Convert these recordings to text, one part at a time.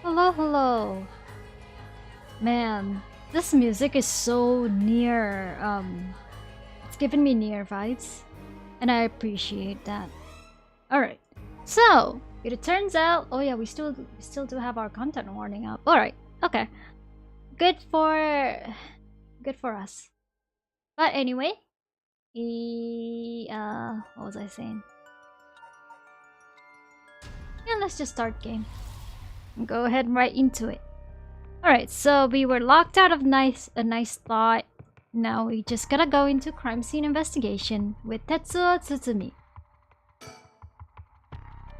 Hello, hello. Man, this music is so near, it's giving me near vibes. And I appreciate that. Alright, so, it turns out, oh yeah, we still do have our content warning up. Alright, okay. Good for us. But anyway, what was I saying? Yeah, let's just start game. Go ahead right into it. Alright, so we were locked out of a nice thought. Now we just gotta go into crime scene investigation with Tetsuo Tsutsumi.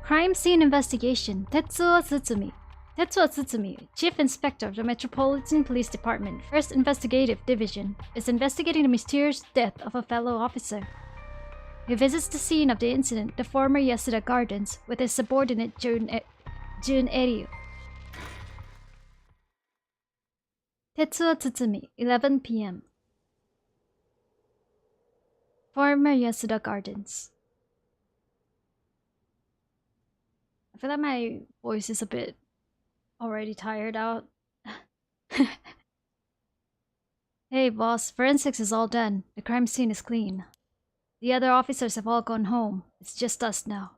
Crime scene investigation, Tetsuo Tsutsumi. Tetsuo Tsutsumi, Chief Inspector of the Metropolitan Police Department, 1st Investigative Division, is investigating the mysterious death of a fellow officer. He visits the scene of the incident, the former Yasuda Gardens, with his subordinate Jun Eryu. Tetsuo Tsutsumi, 11 p.m. Former Yasuda Gardens. I feel like my voice is a bit already tired out. Hey boss, forensics is all done. The crime scene is clean. The other officers have all gone home. It's just us now.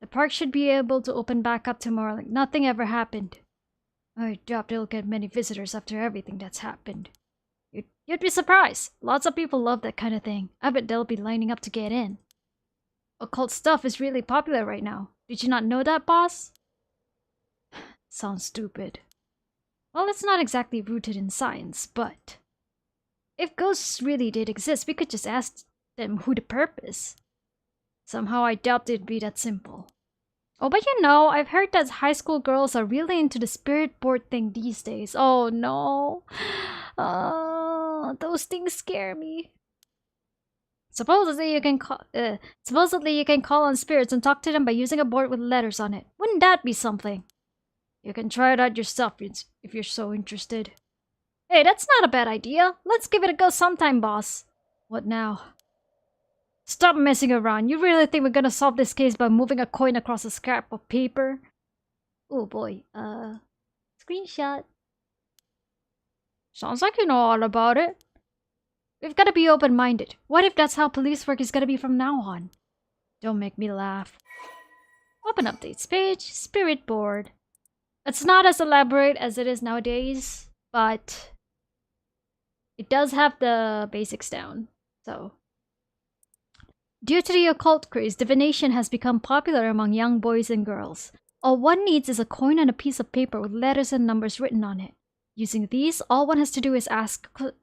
The park should be able to open back up tomorrow like nothing ever happened. I doubt it'll get many visitors after everything that's happened. You'd be surprised. Lots of people love that kind of thing. I bet they'll be lining up to get in. Occult stuff is really popular right now. Did you not know that, boss? Sounds stupid. Well, it's not exactly rooted in science, but if ghosts really did exist, we could just ask them who the perp is. Somehow I doubt it'd be that simple. Oh, but you know, I've heard that high school girls are really into the spirit board thing these days. Oh no. Those things scare me. Supposedly you can call on spirits and talk to them by using a board with letters on it. Wouldn't that be something? You can try it out yourself if you're so interested. Hey, that's not a bad idea. Let's give it a go sometime, boss. What now? Stop messing around. You really think we're gonna solve this case by moving a coin across a scrap of paper? Oh boy, screenshot. Sounds like you know all about it. We've gotta be open-minded. What if that's how police work is gonna be from now on? Don't make me laugh. Open updates page, spirit board. It's not as elaborate as it is nowadays, but it does have the basics down, so. Due to the occult craze, divination has become popular among young boys and girls. All one needs is a coin and a piece of paper with letters and numbers written on it. Using these, all one has to do is ask a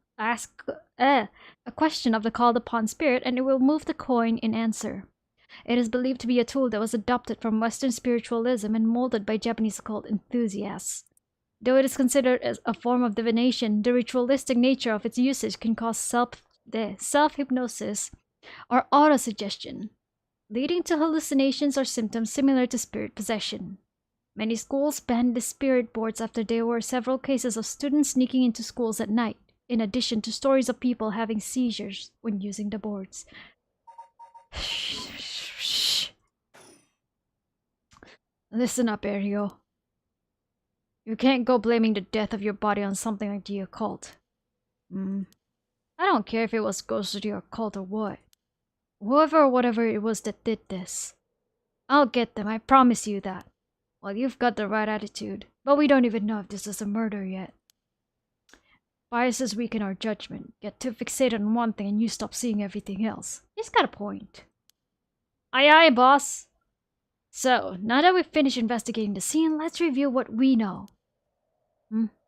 question of the called upon spirit and it will move the coin in answer. It is believed to be a tool that was adopted from Western spiritualism and molded by Japanese occult enthusiasts. Though it is considered as a form of divination, the ritualistic nature of its usage can cause self-hypnosis or autosuggestion, leading to hallucinations or symptoms similar to spirit possession. Many schools banned the spirit boards after there were several cases of students sneaking into schools at night, in addition to stories of people having seizures when using the boards. Listen up, Ario. You can't go blaming the death of your body on something like the occult. I don't care if it was ghosts of the occult or what. Whoever or whatever it was that did this. I'll get them, I promise you that. Well, you've got the right attitude, but we don't even know if this is a murder yet. Biases weaken our judgment. Get too fixated on one thing and you stop seeing everything else. He's got a point. Aye aye, boss. So, now that we've finished investigating the scene, let's review what we know.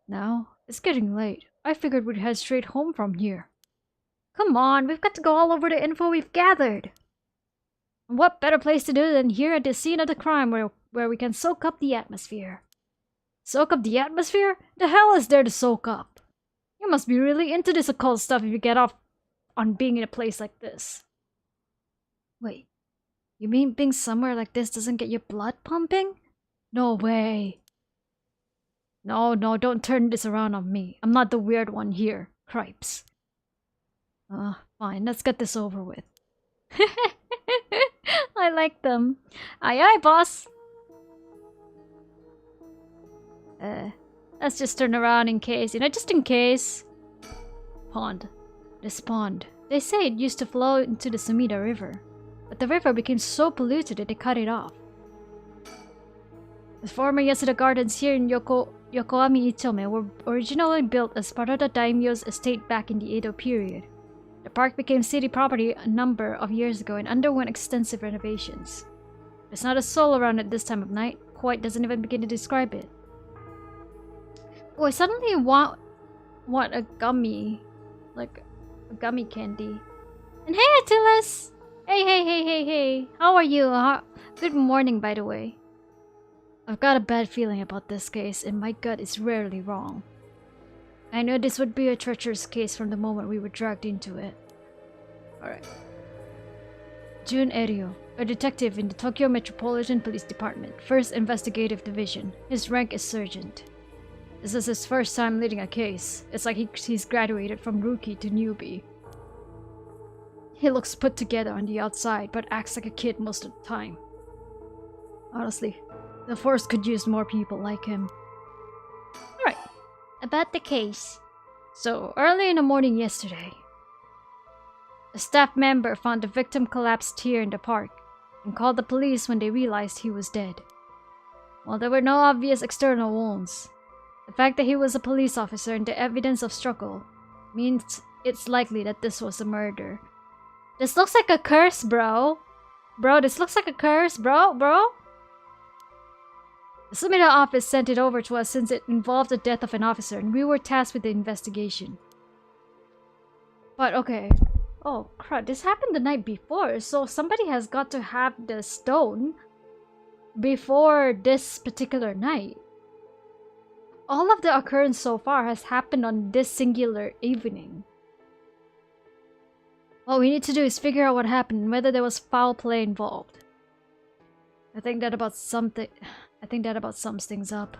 Now? It's getting late. I figured we'd head straight home from here. Come on, we've got to go all over the info we've gathered. And what better place to do than here at the scene of the crime where we can soak up the atmosphere. Soak up the atmosphere? The hell is there to soak up? You must be really into this occult stuff if you get off on being in a place like this. Wait, you mean being somewhere like this doesn't get your blood pumping? No way. No, don't turn this around on me. I'm not the weird one here. Cripes. Fine, let's get this over with. I like them. Aye aye, boss. Let's just turn around in case, just in case. Pond. This pond. They say it used to flow into the Sumida River, but the river became so polluted that they cut it off. The former Yasuda Gardens here in Yokoami Ichome were originally built as part of the daimyo's estate back in the Edo period. The park became city property a number of years ago and underwent extensive renovations. There's not a soul around at this time of night. Quite doesn't even begin to describe it. Oh, I suddenly want a gummy. Like a gummy candy. And hey, Attilas! Hey. How are you? Good morning, by the way. I've got a bad feeling about this case, and my gut is rarely wrong. I knew this would be a treacherous case from the moment we were dragged into it. Alright. Jun Eryo, a detective in the Tokyo Metropolitan Police Department, 1st Investigative Division. His rank is Sergeant. This is his first time leading a case. It's like he's graduated from rookie to newbie. He looks put together on the outside, but acts like a kid most of the time. Honestly, the force could use more people like him. Alright, about the case. So, early in the morning yesterday, a staff member found the victim collapsed here in the park and called the police when they realized he was dead. While there were no obvious external wounds, the fact that he was a police officer and the evidence of struggle means it's likely that this was a murder. This looks like a curse, bro. This looks like a curse, bro. The Sumida office sent it over to us since it involved the death of an officer and we were tasked with the investigation. But okay. Oh crap, this happened the night before, so somebody has got to have the stone before this particular night. All of the occurrence so far has happened on this singular evening. What we need to do is figure out what happened and whether there was foul play involved. I think that about sums things up.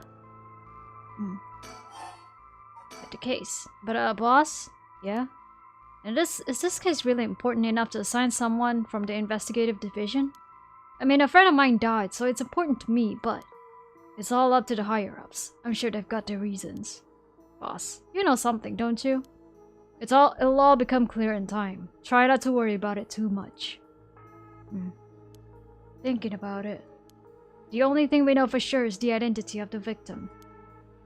But the case. But boss? Yeah? And is this case really important enough to assign someone from the investigative division? I mean, a friend of mine died, so it's important to me, but it's all up to the higher-ups. I'm sure they've got their reasons. Boss, you know something, don't you? It'll all become clear in time. Try not to worry about it too much. Thinking about it. The only thing we know for sure is the identity of the victim.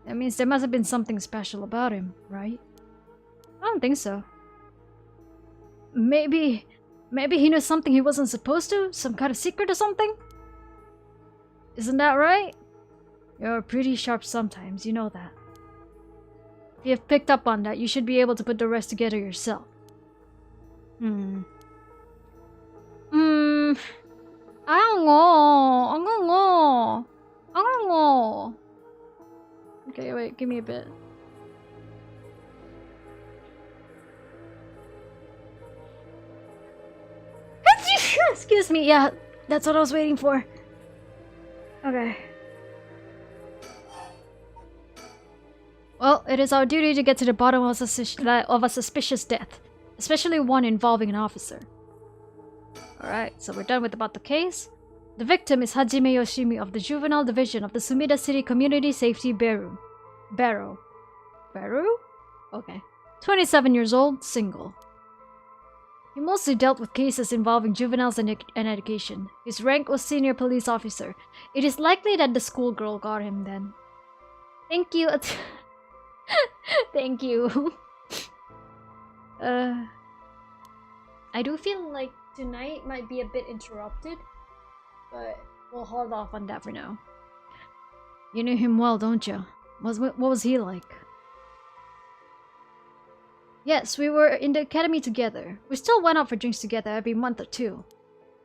That means there must have been something special about him, right? I don't think so. Maybe he knew something he wasn't supposed to? Some kind of secret or something? Isn't that right? You're pretty sharp sometimes, you know that. If you've picked up on that, you should be able to put the rest together yourself. I don't know. Okay, wait, give me a bit. Excuse me, yeah, that's what I was waiting for. Okay. Well, it is our duty to get to the bottom of a suspicious death, especially one involving an officer. Alright, so we're done with about the case. The victim is Hajime Yoshimi of the Juvenile Division of the Sumida City Community Safety Bureau. Bureau? Okay. 27 years old, single. He mostly dealt with cases involving juveniles and education. His rank was senior police officer. It is likely that the schoolgirl got him then. Thank you. Thank you. I do feel like tonight might be a bit interrupted, but we'll hold off on that for now. You knew him well, don't you? What was he like? Yes, we were in the academy together. We still went out for drinks together every month or two.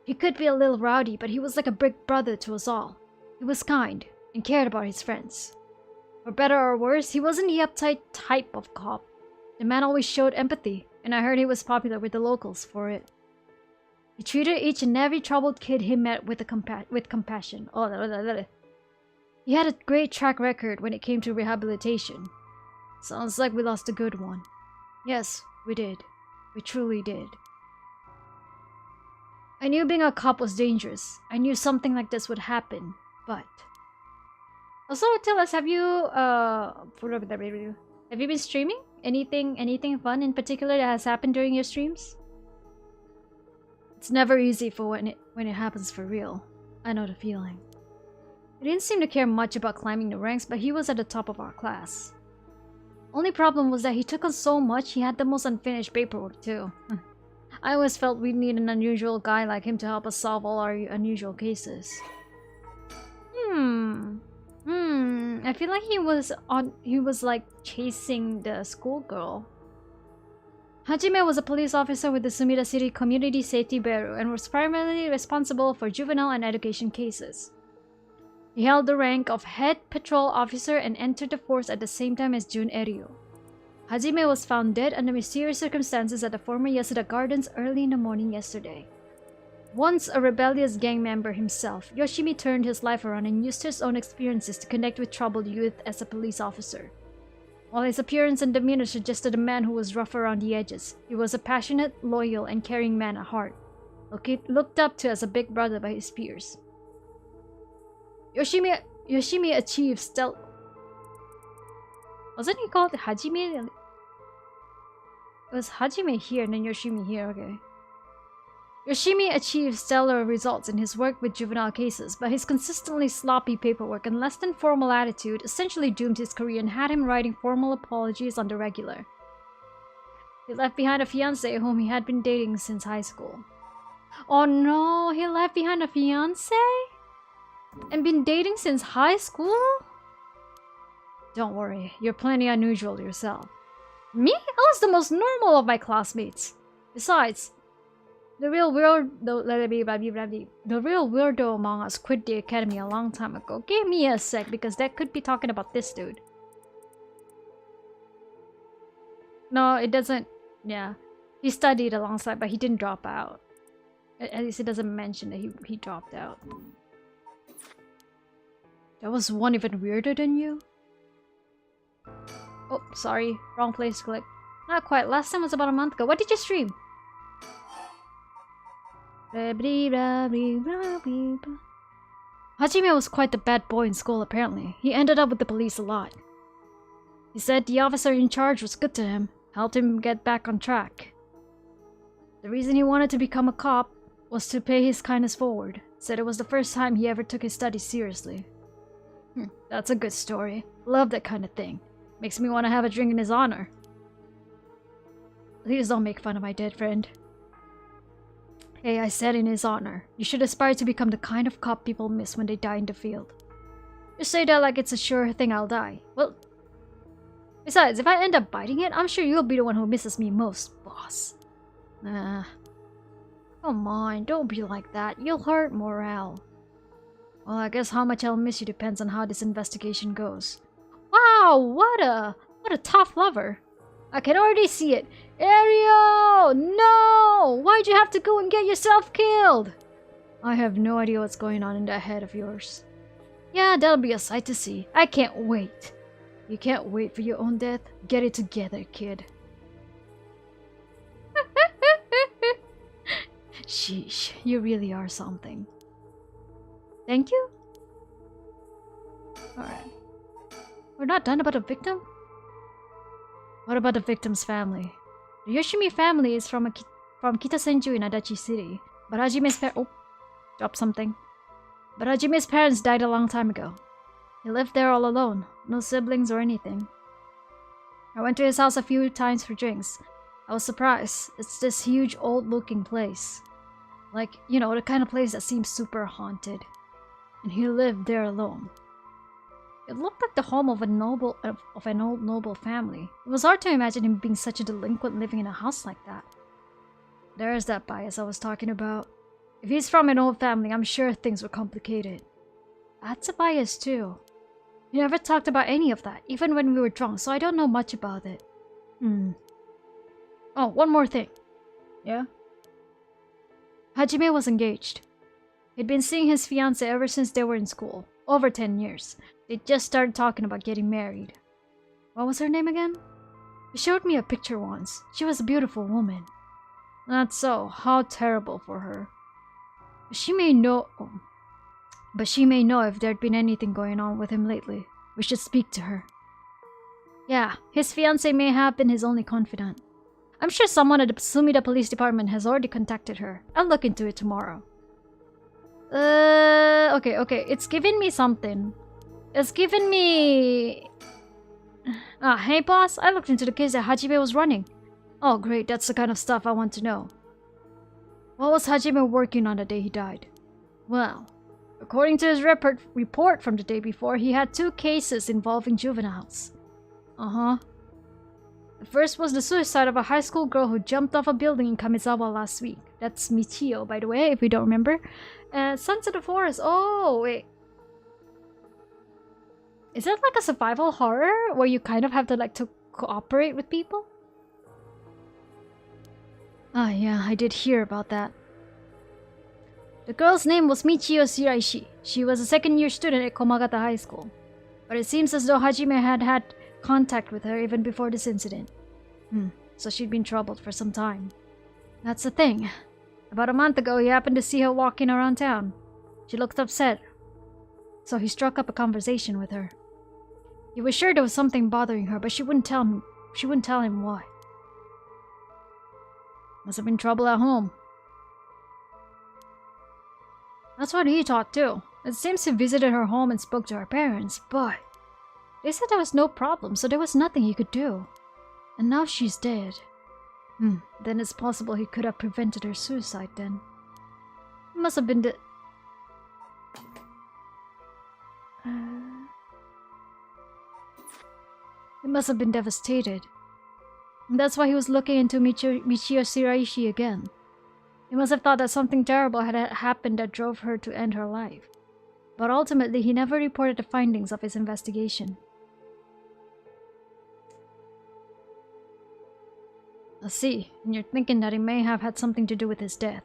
He could be a little rowdy, but he was like a big brother to us all. He was kind and cared about his friends. For better or worse, he wasn't the uptight type of cop. The man always showed empathy, and I heard he was popular with the locals for it. He treated each and every troubled kid he met with compassion. He had a great track record when it came to rehabilitation. Sounds like we lost a good one. Yes, we did. We truly did. I knew being a cop was dangerous. I knew something like this would happen, but Also, tell us, have you been streaming? Anything fun in particular that has happened during your streams? It's never easy for when it happens for real. I know the feeling. He didn't seem to care much about climbing the ranks, but he was at the top of our class. Only problem was that he took on so much, he had the most unfinished paperwork too. I always felt we'd need an unusual guy like him to help us solve all our unusual cases. I feel like he was like chasing the schoolgirl. Hajime was a police officer with the Sumida City Community Safety Bureau and was primarily responsible for juvenile and education cases. He held the rank of head patrol officer and entered the force at the same time as Jun Eryu. Hajime was found dead under mysterious circumstances at the former Yasuda Gardens early in the morning yesterday. Once a rebellious gang member himself, Yoshimi turned his life around and used his own experiences to connect with troubled youth as a police officer. While his appearance and demeanor suggested a man who was rough around the edges, he was a passionate, loyal, and caring man at heart, looked up to as a big brother by his peers. Yoshimi achieved stealth. Wasn't he called Hajime? It was Hajime here and then Yoshimi here, okay. Yoshimi achieved stellar results in his work with juvenile cases, but his consistently sloppy paperwork and less than formal attitude essentially doomed his career and had him writing formal apologies on the regular. He left behind a fiancée whom he had been dating since high school. Oh no, he left behind a fiancée? And been dating since high school? Don't worry, you're plenty unusual yourself. Me? I was the most normal of my classmates. Besides, the real weirdo among us quit the academy a long time ago. Give me a sec, because that could be talking about this dude. No, it doesn't. Yeah, he studied alongside, but he didn't drop out. At least it doesn't mention that he dropped out. There was one even weirder than you? Oh, sorry. Wrong place to click. Not quite. Last time was about a month ago. What did you stream? Hajime was quite the bad boy in school, apparently. He ended up with the police a lot. He said the officer in charge was good to him, helped him get back on track. The reason he wanted to become a cop was to pay his kindness forward. Said it was the first time he ever took his studies seriously. That's a good story. Love that kind of thing. Makes me want to have a drink in his honor. Please don't make fun of my dead friend. Hey, I said in his honor. You should aspire to become the kind of cop people miss when they die in the field. You say that like it's a sure thing I'll die. Well, besides, if I end up biting it, I'm sure you'll be the one who misses me most, boss. Nah. Come on, don't be like that. You'll hurt morale. Well, I guess how much I'll miss you depends on how this investigation goes. Wow, what a tough lover. I can already see it. Ario! No! Why'd you have to go and get yourself killed? I have no idea what's going on in that head of yours. Yeah, that'll be a sight to see. I can't wait. You can't wait for your own death? Get it together, kid. Sheesh, you really are something. Thank you? Alright. We're not done about the victim? What about the victim's family? The Yoshimi family is from Kitasenju in Adachi City. But Hajime's dropped something. But Hajime's parents died a long time ago. He lived there all alone. No siblings or anything. I went to his house a few times for drinks. I was surprised. It's this huge old-looking place. Like, you know, the kind of place that seems super haunted. And he lived there alone. It looked like the home of an old noble family. It was hard to imagine him being such a delinquent living in a house like that. There's that bias I was talking about. If he's from an old family, I'm sure things were complicated. That's a bias too. He never talked about any of that, even when we were drunk, so I don't know much about it. Oh, one more thing. Yeah? Hajime was engaged. He'd been seeing his fiancée ever since they were in school. Over 10 years. They just started talking about getting married. What was her name again? He showed me a picture once. She was a beautiful woman. Not so. How terrible for her. She may know... But she may know if there'd been anything going on with him lately. We should speak to her. Yeah, his fiancée may have been his only confidant. I'm sure someone at the Sumida Police Department has already contacted her. I'll look into it tomorrow. Okay. It's giving me something. It's giving me... hey boss, I looked into the case that Hajime was running. Oh great, that's the kind of stuff I want to know. What was Hajime working on the day he died? Well, according to his report from the day before, he had 2 cases involving juveniles. The first was the suicide of a high school girl who jumped off a building in Kamizawa last week. That's Michio, by the way, if you don't remember. Sons of the Forest. Oh, wait. Is it like a survival horror where you kind of have to like to cooperate with people? Ah, yeah, I did hear about that. The girl's name was Michio Shiraishi. She was a second-year student at Komagata High School. But it seems as though Hajime had contact with her even before this incident. So she'd been troubled for some time. That's the thing. About a month ago, he happened to see her walking around town. She looked upset. So he struck up a conversation with her. He was sure there was something bothering her, but she wouldn't tell him why. Must have been trouble at home. That's what he thought too. It seems he visited her home and spoke to her parents, but they said there was no problem, so there was nothing he could do. And now she's dead. Then it's possible he could have prevented her suicide then. It must have been He must have been devastated. And that's why he was looking into Michio Shiraishi again. He must have thought that something terrible had happened that drove her to end her life. But ultimately, he never reported the findings of his investigation. I see, and you're thinking that it may have had something to do with his death.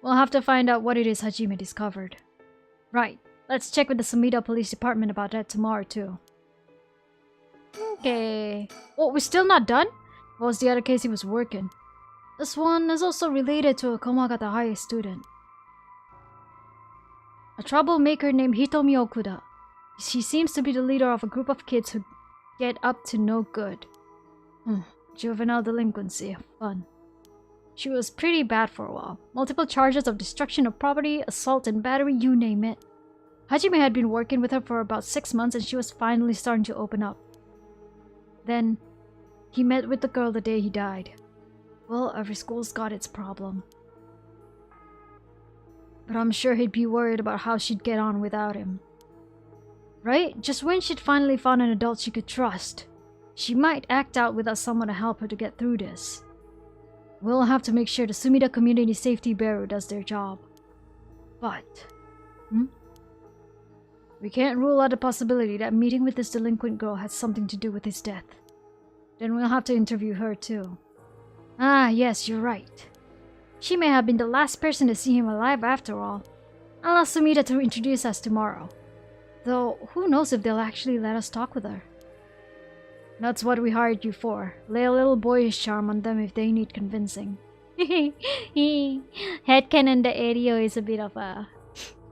We'll have to find out what it is Hajime discovered. Right, let's check with the Sumida Police Department about that tomorrow too. Okay. Oh, we're still not done? What was the other case he was working? This one is also related to a Komagata High student. A troublemaker named Hitomi Okuda. She seems to be the leader of a group of kids who get up to no good. Juvenile delinquency. Fun. She was pretty bad for a while. Multiple charges of destruction of property, assault and battery, you name it. Hajime had been working with her for about 6 months and she was finally starting to open up. Then, he met with the girl the day he died. Well, every school's got its problem. But I'm sure he'd be worried about how she'd get on without him. Right? Just when she'd finally found an adult she could trust, she might act out without someone to help her to get through this. We'll have to make sure the Sumida Community Safety Bureau does their job. But... we can't rule out the possibility that meeting with this delinquent girl had something to do with his death. Then we'll have to interview her too. Ah, yes, you're right. She may have been the last person to see him alive after all. I'll ask Sumida to introduce us tomorrow. Though, who knows if they'll actually let us talk with her. That's what we hired you for. Lay a little boyish charm on them if they need convincing. Headcanon the Ario is a bit of a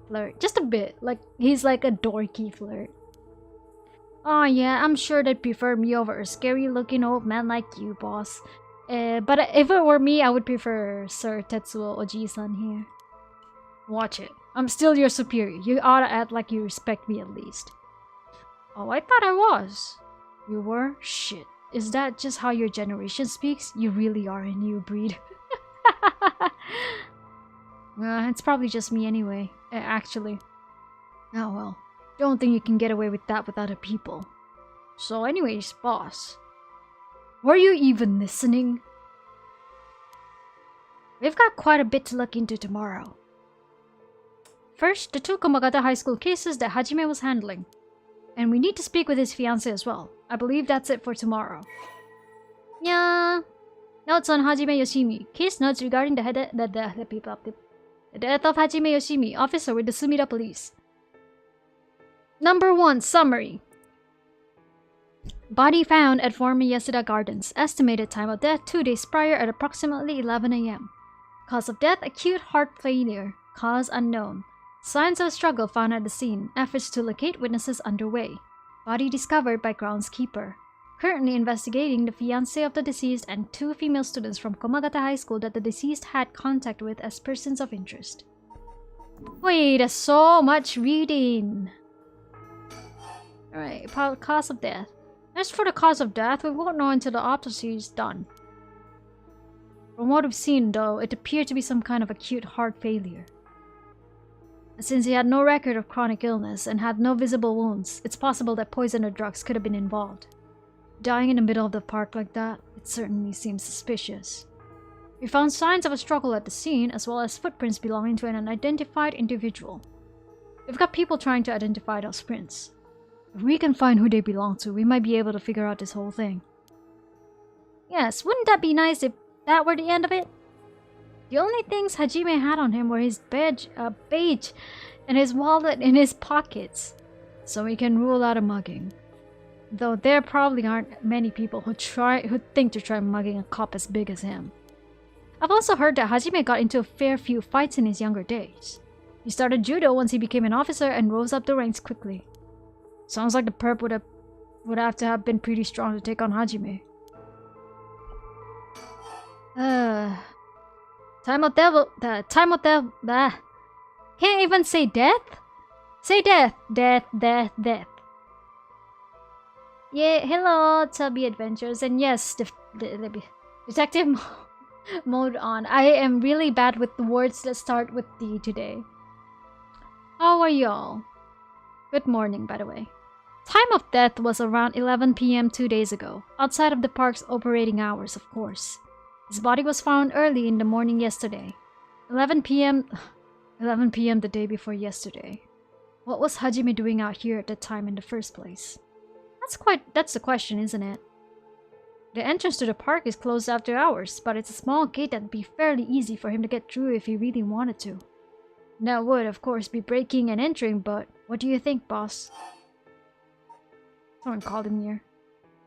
flirt. Just a bit. Like, he's like a dorky flirt. Oh yeah, I'm sure they'd prefer me over a scary-looking old man like you, boss. But if it were me, I would prefer Sir Tetsuo Oji-san here. Watch it. I'm still your superior. You ought to act like you respect me at least. Oh, I thought I was. You were? Shit. Is that just how your generation speaks? You really are a new breed. It's probably just me anyway. Actually. Oh well. Don't think you can get away with that with other people. So anyways, boss. Were you even listening? We've got quite a bit to look into tomorrow. First, the 2 Komagata High School cases that Hajime was handling. And we need to speak with his fiancée as well. I believe that's it for tomorrow. Yeah. Notes on Hajime Yoshimi. Case notes regarding the death of Hajime Yoshimi, officer with the Sumida Police. Number 1, summary. Body found at former Yasuda Gardens. Estimated time of death 2 days prior at approximately 11 AM. Cause of death, acute heart failure. Cause unknown. Signs of a struggle found at the scene. Efforts to locate witnesses underway. Body discovered by groundskeeper. Currently investigating the fiancé of the deceased and 2 female students from Komagata High School that the deceased had contact with as persons of interest. Wait, that's so much reading. Alright, cause of death. As for the cause of death, we won't know until the autopsy is done. From what we've seen, though, it appeared to be some kind of acute heart failure. Since he had no record of chronic illness and had no visible wounds, it's possible that poison or drugs could have been involved. Dying in the middle of the park like that, it certainly seems suspicious. We found signs of a struggle at the scene, as well as footprints belonging to an unidentified individual. We've got people trying to identify those prints. If we can find who they belong to, we might be able to figure out this whole thing. Yes, wouldn't that be nice if that were the end of it? The only things Hajime had on him were his badge and his wallet in his pockets, so we can rule out a mugging. Though there probably aren't many people who think to try mugging a cop as big as him. I've also heard that Hajime got into a fair few fights in his younger days. He started judo once he became an officer and rose up the ranks quickly. Sounds like the perp would have to have been pretty strong to take on Hajime. Time of death. Can't even say death? Say death. Death. Yeah, hello, Tubby Adventures. And yes, detective mode on. I am really bad with the words that start with D today. How are y'all? Good morning, by the way. Time of death was around 11 p.m. 2 days ago, outside of the park's operating hours, of course. His body was found early in the morning yesterday. 11 p.m. the day before yesterday. What was Hajime doing out here at that time in the first place? That's the question, isn't it? The entrance to the park is closed after hours, but it's a small gate that'd be fairly easy for him to get through if he really wanted to. That would, of course, be breaking and entering, but what do you think, boss? Someone called him here.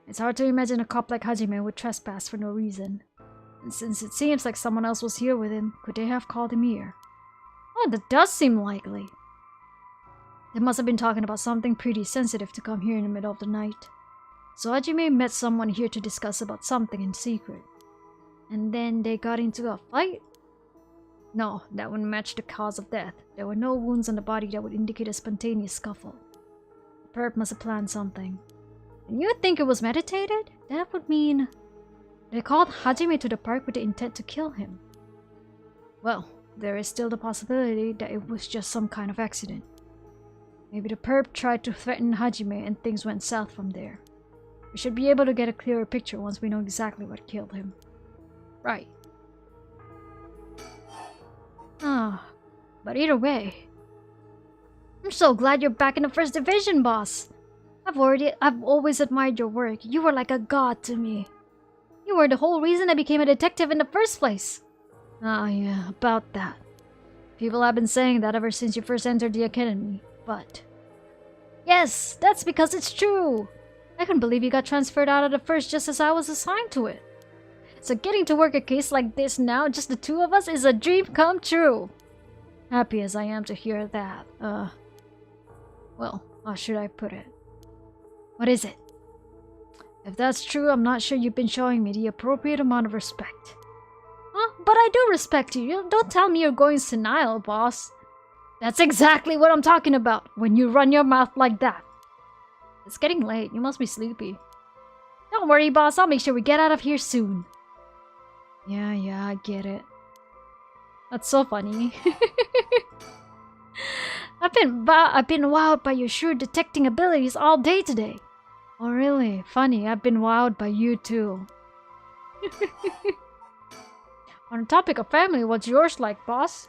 It's hard to imagine a cop like Hajime would trespass for no reason. And since it seems like someone else was here with him, could they have called him here? Oh, that does seem likely. They must have been talking about something pretty sensitive to come here in the middle of the night. So Hajime met someone here to discuss about something in secret. And then they got into a fight? No, that wouldn't match the cause of death. There were no wounds on the body that would indicate a spontaneous scuffle. The perp must have planned something. And you think it was meditated? That would mean they called Hajime to the park with the intent to kill him. Well, there is still the possibility that it was just some kind of accident. Maybe the perp tried to threaten Hajime and things went south from there. We should be able to get a clearer picture once we know exactly what killed him. Right. But either way, I'm so glad you're back in the first division, boss. I've always admired your work. You were like a god to me. You were the whole reason I became a detective in the first place. Ah, yeah, about that. People have been saying that ever since you first entered the academy, but... Yes, that's because it's true! I couldn't believe you got transferred out of the first just as I was assigned to it. So getting to work a case like this now, just the two of us, is a dream come true. Happy as I am to hear that, well, how should I put it? What is it? If that's true, I'm not sure you've been showing me the appropriate amount of respect. Huh? But I do respect you. Don't tell me you're going senile, boss. That's exactly what I'm talking about, when you run your mouth like that. It's getting late. You must be sleepy. Don't worry, boss. I'll make sure we get out of here soon. Yeah, I get it. That's so funny. I've been wowed by your sure detecting abilities all day today. Oh really? Funny, I've been wowed by you too. On the topic of family, what's yours like, boss?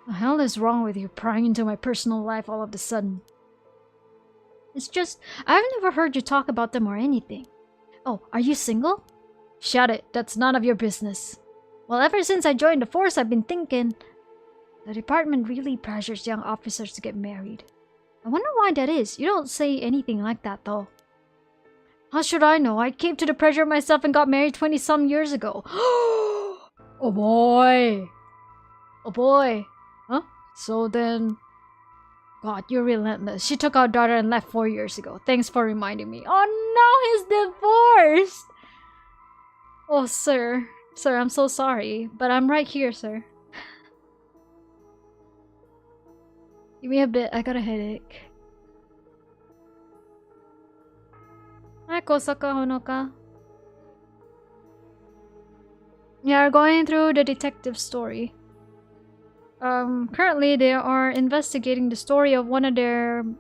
What the hell is wrong with you prying into my personal life all of a sudden? It's just, I've never heard you talk about them or anything. Oh, are you single? Shut it, that's none of your business. Well, ever since I joined the force, I've been thinking... The department really pressures young officers to get married. I wonder why that is. You don't say anything like that, though. How should I know? I came to the pressure myself and got married 20-some years ago. Oh boy! Oh boy! Huh? So then... God, you're relentless. She took our daughter and left 4 years ago. Thanks for reminding me. Oh no, he's divorced! Oh, sir. Sir, I'm so sorry. But I'm right here, sir. Give me a bit. I got a headache. Hi, Kosaka Honoka. Yeah, we're going through the detective story. Currently they are investigating the story of one of the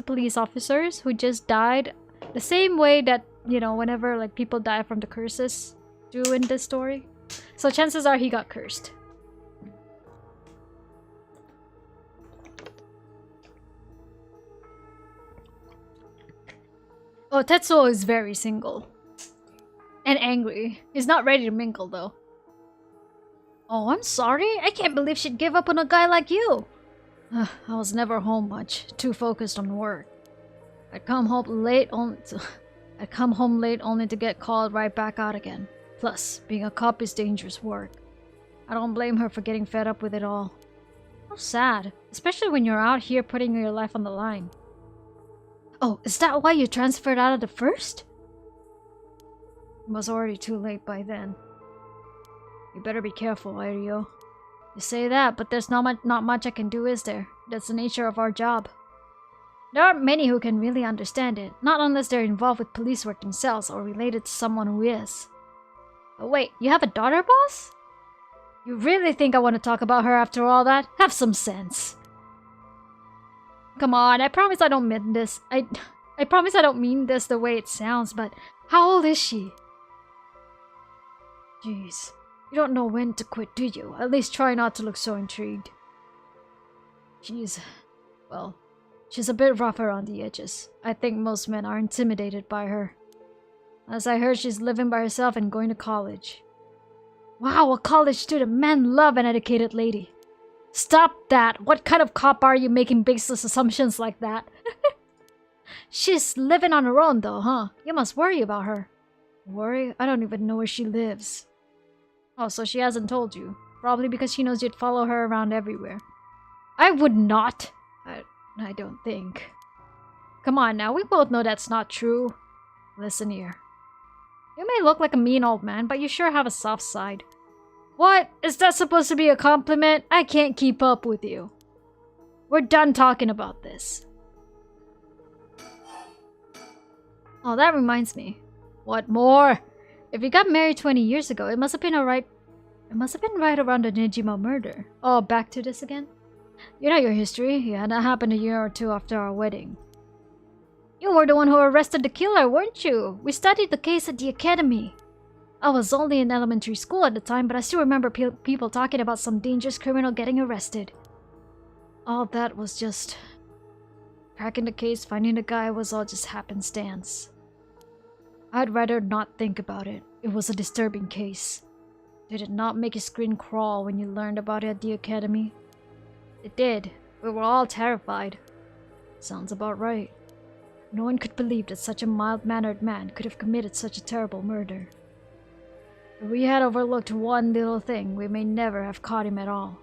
police officers who just died. The same way that, you know, whenever like people die from the curses do in this story. So chances are he got cursed. Oh, Tetsuo is very single. And angry. He's not ready to mingle though. Oh, I'm sorry. I can't believe she'd give up on a guy like you. I was never home much. Too focused on work. I'd come home late only to get called right back out again. Plus, being a cop is dangerous work. I don't blame her for getting fed up with it all. How sad. Especially when you're out here putting your life on the line. Oh, is that why you transferred out of the first? It was already too late by then. You better be careful, Airyo. You say that, but there's not much I can do, is there? That's the nature of our job. There aren't many who can really understand it, not unless they're involved with police work themselves or related to someone who is. But wait, you have a daughter, boss? You really think I want to talk about her after all that? Have some sense. Come on, I promise I don't mean this. I promise I don't mean this the way it sounds, but how old is she? Jeez. You don't know when to quit, do you? At least try not to look so intrigued. She's a bit rough around the edges. I think most men are intimidated by her. As I heard, she's living by herself and going to college. Wow, a college student! Men love an educated lady. Stop that! What kind of cop are you making baseless assumptions like that? She's living on her own though, huh? You must worry about her. Worry? I don't even know where she lives. Oh, so she hasn't told you. Probably because she knows you'd follow her around everywhere. I would not. I don't think. Come on now, we both know that's not true. Listen here. You may look like a mean old man, but you sure have a soft side. What? Is that supposed to be a compliment? I can't keep up with you. We're done talking about this. Oh, that reminds me. What more? If you got married 20 years ago, it must have been right around the Nijima murder. Oh, back to this again? You know your history. Yeah, that happened a year or two after our wedding. You were the one who arrested the killer, weren't you? We studied the case at the academy. I was only in elementary school at the time, but I still remember people talking about some dangerous criminal getting arrested. All that was just... cracking the case, finding the guy was all just happenstance. I'd rather not think about it. It was a disturbing case. Did it not make your skin crawl when you learned about it at the academy? It did. We were all terrified. Sounds about right. No one could believe that such a mild-mannered man could have committed such a terrible murder. If we had overlooked one little thing, we may never have caught him at all.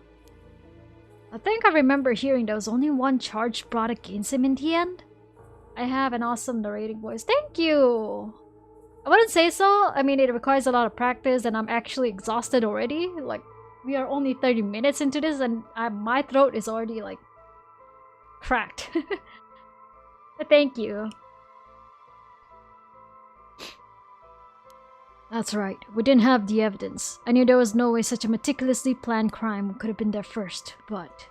I think I remember hearing there was only one charge brought against him in the end. I have an awesome narrating voice. Thank you! I wouldn't say so. I mean, it requires a lot of practice and I'm actually exhausted already. Like, we are only 30 minutes into this and my throat is already, like, cracked. But thank you. That's right. We didn't have the evidence. I knew there was no way such a meticulously planned crime could have been there first, but...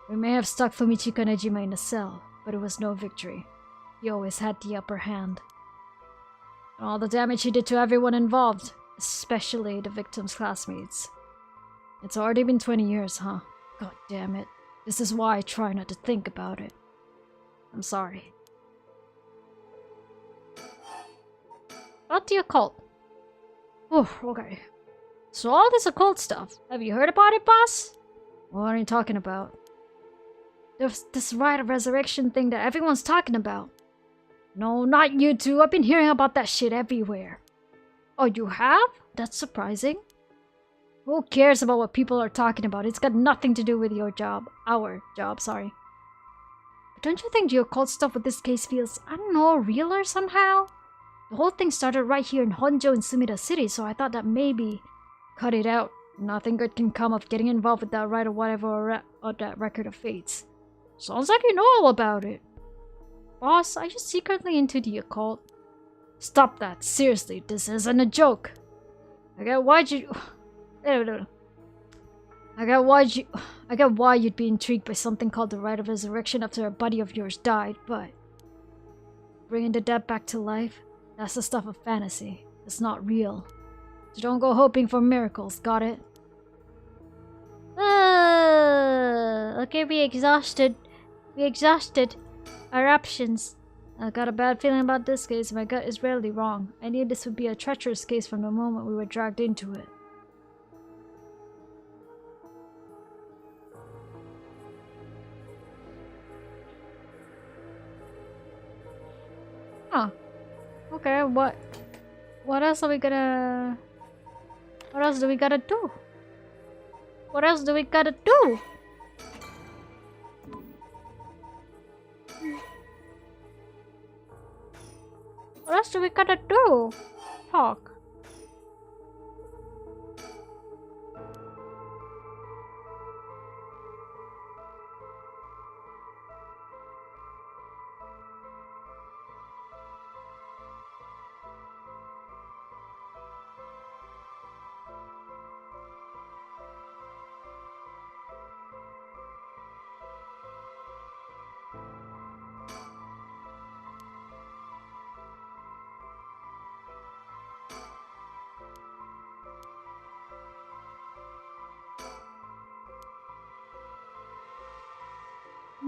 we may have stuck Fumichika Nejima in a cell, but it was no victory. He always had the upper hand. And all the damage he did to everyone involved, especially the victim's classmates. It's already been 20 years, huh? God damn it. This is why I try not to think about it. I'm sorry. About the occult. Oh, okay. So all this occult stuff, have you heard about it, boss? What are you talking about? There's this rite of resurrection thing that everyone's talking about. No, not you two. I've been hearing about that shit everywhere. Oh, you have? That's surprising. Who cares about what people are talking about? It's got nothing to do with your job. Our job, sorry. But don't you think the occult stuff with this case feels, I don't know, realer somehow? The whole thing started right here in Honjo in Sumida City, so I thought that maybe cut it out. Nothing good can come of getting involved with that right or whatever or that record of fates. Sounds like you know all about it. Boss, are you secretly into the occult? Stop that. Seriously, this isn't a joke. I get why you'd be intrigued by something called the Rite of Resurrection after a buddy of yours died, but bringing the dead back to life, that's the stuff of fantasy. It's not real. So don't go hoping for miracles, got it? Okay, we exhausted our options. I got a bad feeling about this case. My gut is rarely wrong. I knew this would be a treacherous case from the moment we were dragged into it. Huh. Okay, what else are we gonna... What else do we gotta do? What else do we gotta do? What else do we gotta do? Talk.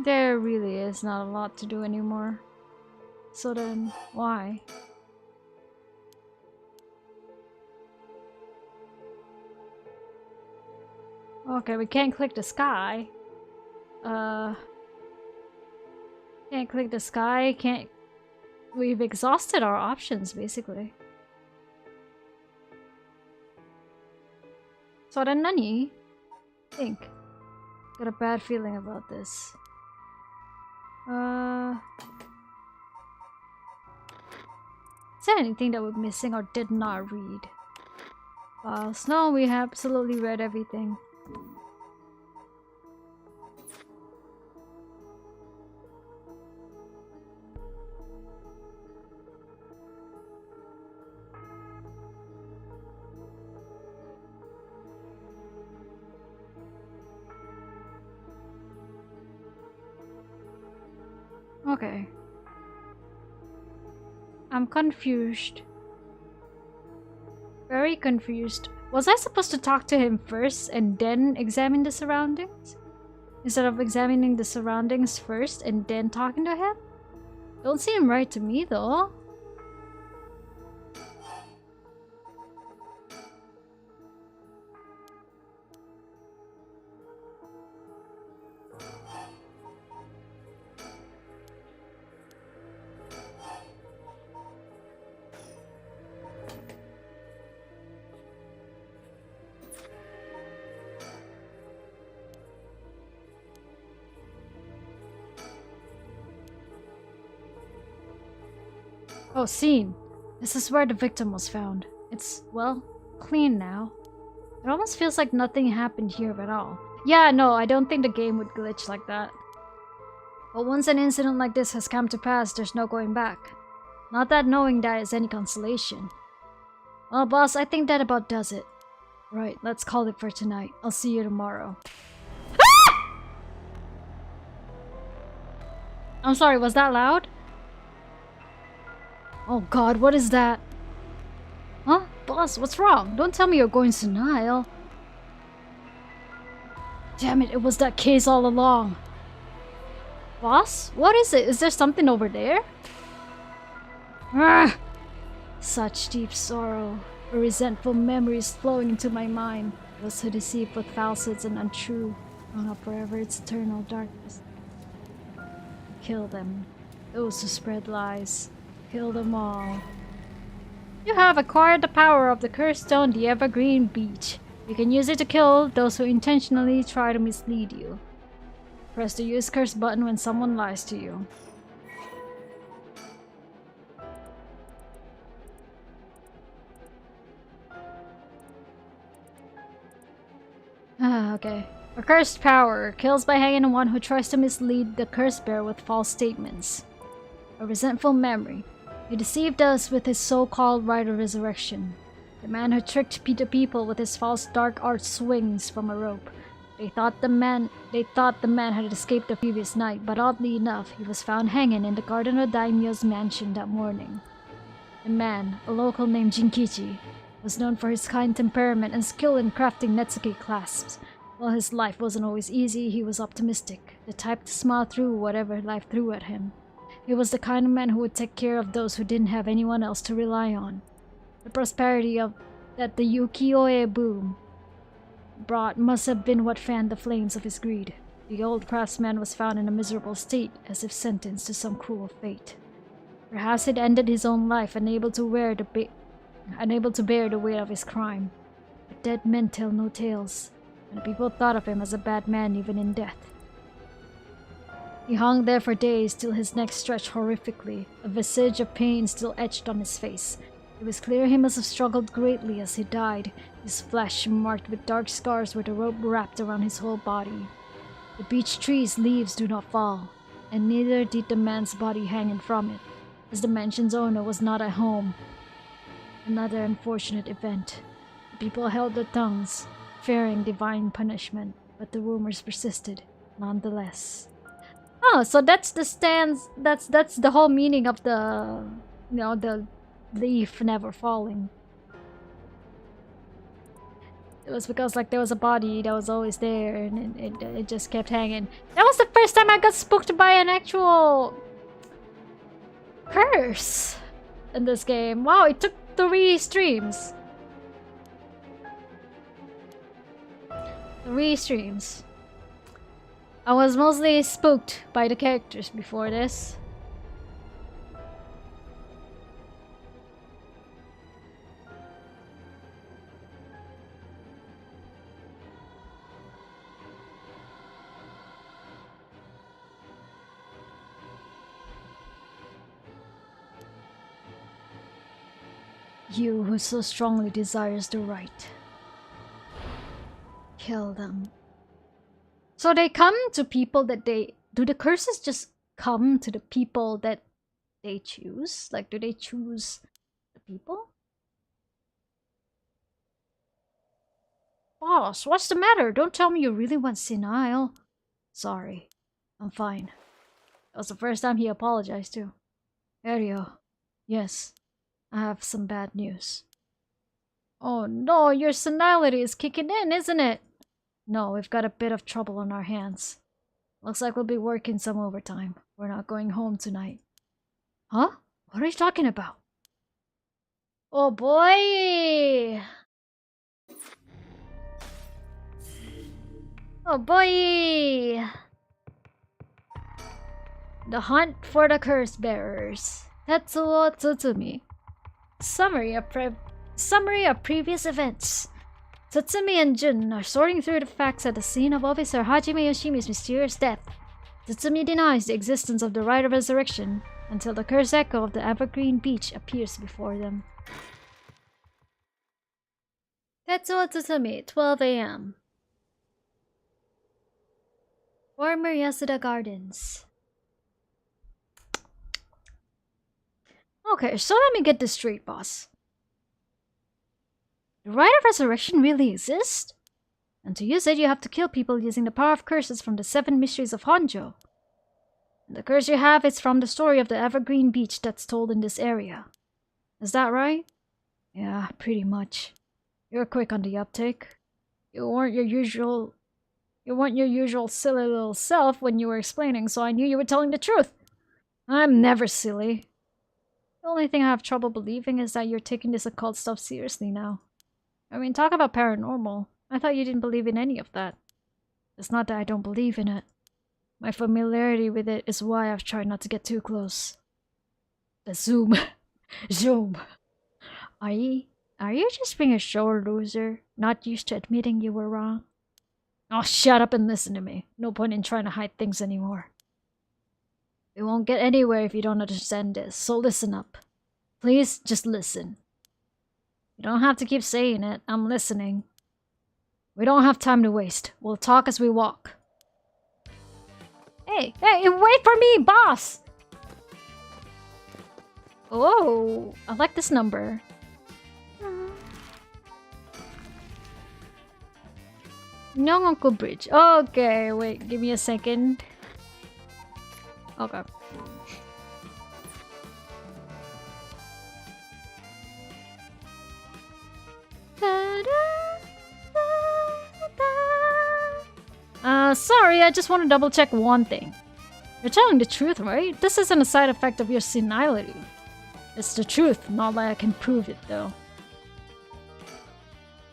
There really is not a lot to do anymore. So then, why? Okay, we can't click the sky. Can't click the sky, can't... We've exhausted our options, basically. So then, nani? Think. Got a bad feeling about this. Is there anything that we're missing or did not read? Files. No, we have absolutely read everything. Okay. I'm confused. Very confused. Was I supposed to talk to him first and then examine the surroundings? Instead of examining the surroundings first and then talking to him? Don't seem right to me though. Oh, scene. This is where the victim was found. It's, well, clean now. It almost feels like nothing happened here at all. Yeah, no, I don't think the game would glitch like that. But once an incident like this has come to pass, there's no going back. Not that knowing that is any consolation. Well, boss, I think that about does it. Right, let's call it for tonight. I'll see you tomorrow. Ah! I'm sorry, was that loud? Oh god, what is that? Huh? Boss, what's wrong? Don't tell me you're going senile. Damn it, it was that case all along. Boss? What is it? Is there something over there? Ah! Such deep sorrow. Resentful memories flowing into my mind. Those who deceive with falsehoods and untrue. Thrown up forever its eternal darkness. Kill them. Those who spread lies. Kill them all. You have acquired the power of the cursed stone, the evergreen beech. You can use it to kill those who intentionally try to mislead you. Press the use curse button when someone lies to you. Okay. A cursed power kills by hanging one who tries to mislead the curse bearer with false statements. A resentful memory. He deceived us with his so-called rite of resurrection. The man who tricked the people with his false dark art swings from a rope. They thought the man had escaped the previous night, but oddly enough, he was found hanging in the garden of Daimyo's mansion that morning. The man, a local named Jinkichi, was known for his kind temperament and skill in crafting Netsuke clasps. While his life wasn't always easy, he was optimistic, the type to smile through whatever life threw at him. He was the kind of man who would take care of those who didn't have anyone else to rely on. The prosperity that the ukiyo-e boom brought must have been what fanned the flames of his greed. The old craftsman was found in a miserable state, as if sentenced to some cruel fate. Perhaps he'd ended his own life, unable to bear the weight of his crime. But dead men tell no tales, and people thought of him as a bad man even in death. He hung there for days till his neck stretched horrifically, a visage of pain still etched on his face. It was clear he must have struggled greatly as he died, his flesh marked with dark scars where the rope wrapped around his whole body. The beech tree's leaves do not fall, and neither did the man's body hanging from it, as the mansion's owner was not at home. Another unfortunate event. The people held their tongues, fearing divine punishment, but the rumors persisted, nonetheless. Oh, so that's the stance. That's the whole meaning of the, the leaf never falling. It was because like there was a body that was always there, and it just kept hanging. That was the first time I got spooked by an actual curse in this game. Wow, it took 3 streams. 3 streams. I was mostly spooked by the characters before this. You who so strongly desires the right. Kill them. So they come to people that they... Do the curses just come to the people that they choose? Like, do they choose the people? Boss, what's the matter? Don't tell me you really went senile. Sorry. I'm fine. That was the first time he apologized too. Ario. Yes. I have some bad news. Oh no, your senility is kicking in, isn't it? No, we've got a bit of trouble on our hands. Looks like we'll be working some overtime. We're not going home tonight. Huh? What are you talking about? Oh boy! Oh boy! The hunt for the curse bearers. Tetsuo Tsutsumi. Summary of previous events. Tsutsumi and Jun are sorting through the facts at the scene of Officer Hajime Yoshimi's mysterious death. Tsutsumi denies the existence of the rite of resurrection until the cursed echo of the evergreen beach appears before them. Tetsuo Tsutsumi, 12 a.m. Former Yasuda Gardens. Okay, so let me get this straight, boss. The rite of resurrection really exists? And to use it, you have to kill people using the power of curses from the 7 mysteries of Honjo. And the curse you have is from the story of the evergreen beach that's told in this area. Is that right? Yeah, pretty much. You're quick on the uptake. You weren't your usual silly little self when you were explaining, so I knew you were telling the truth. I'm never silly. The only thing I have trouble believing is that you're taking this occult stuff seriously now. I mean, talk about paranormal. I thought you didn't believe in any of that. It's not that I don't believe in it. My familiarity with it is why I've tried not to get too close. The zoom. Zoom. Ai. Are you just being a sore loser, not used to admitting you were wrong? Oh, shut up and listen to me. No point in trying to hide things anymore. We won't get anywhere if you don't understand this, so listen up. Please, just listen. You don't have to keep saying it. I'm listening. We don't have time to waste. We'll talk as we walk. Hey, wait for me, boss! Oh, I like this number. Nyongonko Bridge. Okay, wait, give me a second. Okay. Sorry, I just want to double check one thing. You're telling the truth, right? This isn't a side effect of your senility. It's the truth, not like I can prove it, though.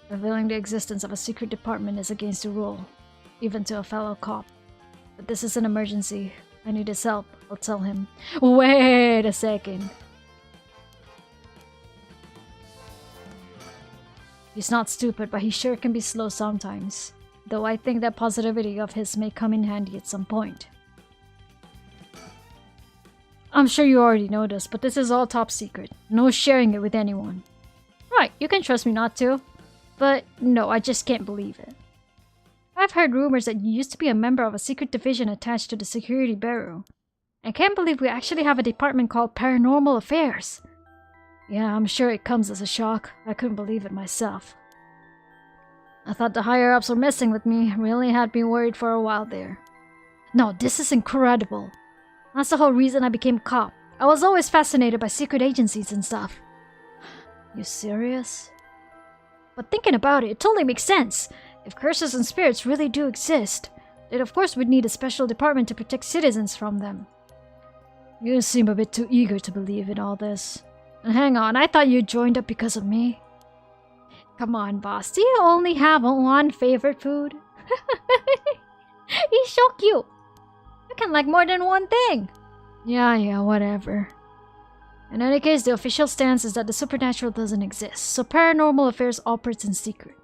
Revealing the existence of a secret department is against the rule, even to a fellow cop. But this is an emergency. I need his help. I'll tell him. Wait a second. He's not stupid, but he sure can be slow sometimes. Though I think that positivity of his may come in handy at some point. I'm sure you already know this, but this is all top secret. No sharing it with anyone. Right, you can trust me not to. But no, I just can't believe it. I've heard rumors that you used to be a member of a secret division attached to the Security Bureau. I can't believe we actually have a department called Paranormal Affairs. Yeah, I'm sure it comes as a shock. I couldn't believe it myself. I thought the higher-ups were messing with me. Really had me worried for a while there. No, this is incredible. That's the whole reason I became a cop. I was always fascinated by secret agencies and stuff. You serious? But thinking about it, it totally makes sense. If curses and spirits really do exist, then of course we'd need a special department to protect citizens from them. You seem a bit too eager to believe in all this. And hang on, I thought you joined up because of me. Come on, boss. Do you only have one favorite food? He's so cute. You can like more than one thing. Yeah, whatever. In any case, the official stance is that the supernatural doesn't exist, so Paranormal Affairs operates in secret.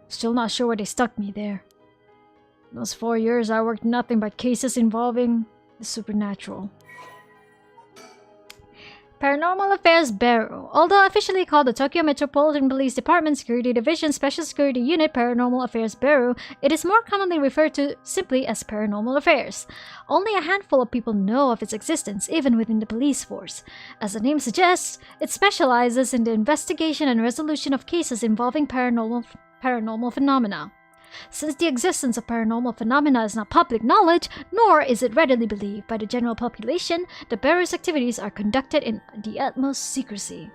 Still not sure why they stuck me there. In those 4 years, I worked nothing but cases involving the supernatural. Paranormal Affairs Bureau. Although officially called the Tokyo Metropolitan Police Department Security Division Special Security Unit Paranormal Affairs Bureau, it is more commonly referred to simply as Paranormal Affairs. Only a handful of people know of its existence, even within the police force. As the name suggests, it specializes in the investigation and resolution of cases involving paranormal phenomena. Since the existence of paranormal phenomena is not public knowledge, nor is it readily believed by the general population, the Bureau's activities are conducted in the utmost secrecy.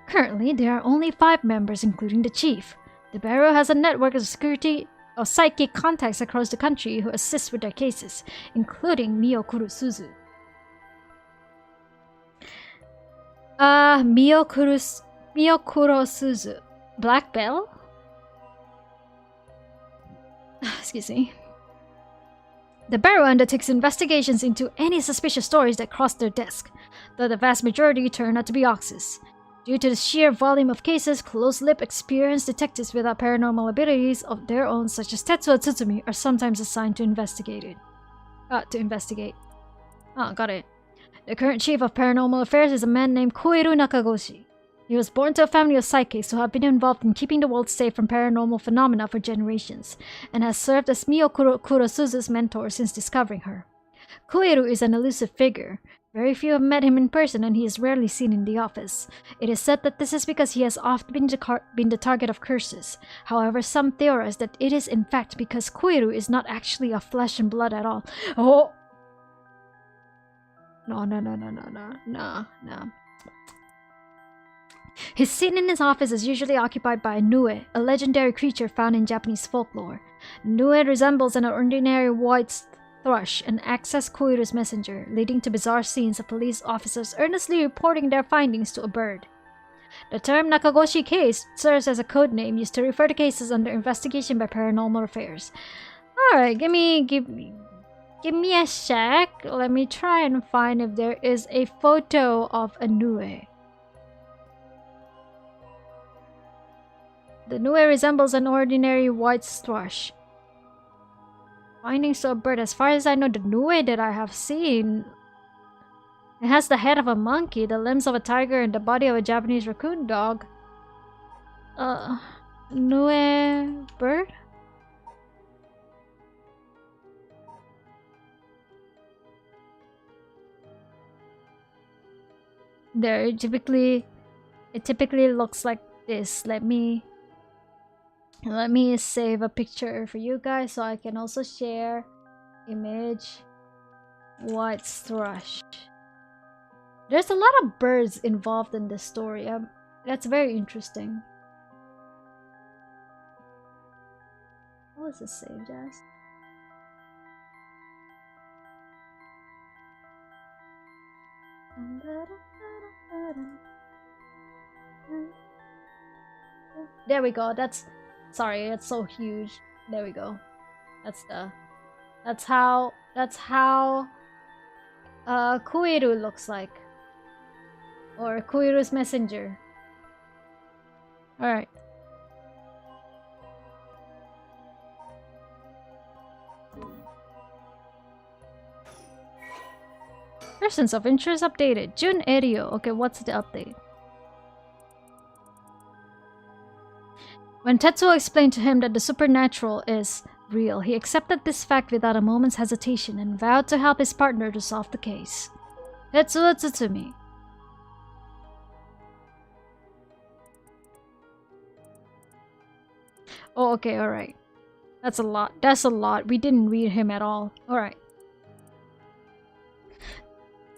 Currently, there are only 5 members, including the chief. The Bureau has a network of psychic contacts across the country who assist with their cases, including Miyokuro Suzu. Miyokuro Suzu. Black Bell? Excuse me. The Bureau undertakes investigations into any suspicious stories that cross their desk, though the vast majority turn out to be hoaxes. Due to the sheer volume of cases, close-lipped, experienced detectives without paranormal abilities of their own, such as Tetsuo Tsutsumi, are sometimes assigned to investigate. Oh, got it. The current chief of Paranormal Affairs is a man named Koiru Nakagoshi. He was born to a family of psychics who have been involved in keeping the world safe from paranormal phenomena for generations, and has served as Miyokuro Suzu's mentor since discovering her. Koiru is an elusive figure. Very few have met him in person, and he is rarely seen in the office. It is said that this is because he has often been the target of curses. However, some theorize that it is in fact because Koiru is not actually of flesh and blood at all. Oh! No. His seat in his office is usually occupied by a Nue, a legendary creature found in Japanese folklore. Nue resembles an ordinary white thrush and acts as Koiru's messenger, leading to bizarre scenes of police officers earnestly reporting their findings to a bird. The term Nakagoshi case serves as a code name used to refer to cases under investigation by Paranormal Affairs. Alright, give me a sec. Let me try and find if there is a photo of a Nue. The Nue resembles an ordinary white thrush. Findings of a bird. As far as I know, the Nue that I have seen, it has the head of a monkey, the limbs of a tiger, and the body of a Japanese raccoon dog. Nue bird? There, it typically looks like this. Let me save a picture for you guys so I can also share image white thrush. There's a lot of birds involved in this story. That's very interesting. What was the save, Jazz? There we go. Sorry, it's so huge. There we go. That's how Kuiru looks like. Or Kuiru's messenger. Alright. Persons of interest updated. Jun Erio. Okay, what's the update? When Tetsuo explained to him that the supernatural is real, he accepted this fact without a moment's hesitation and vowed to help his partner to solve the case. Tetsuo Tsutsumi. Oh, okay, alright. That's a lot. That's a lot. We didn't read him at all. Alright.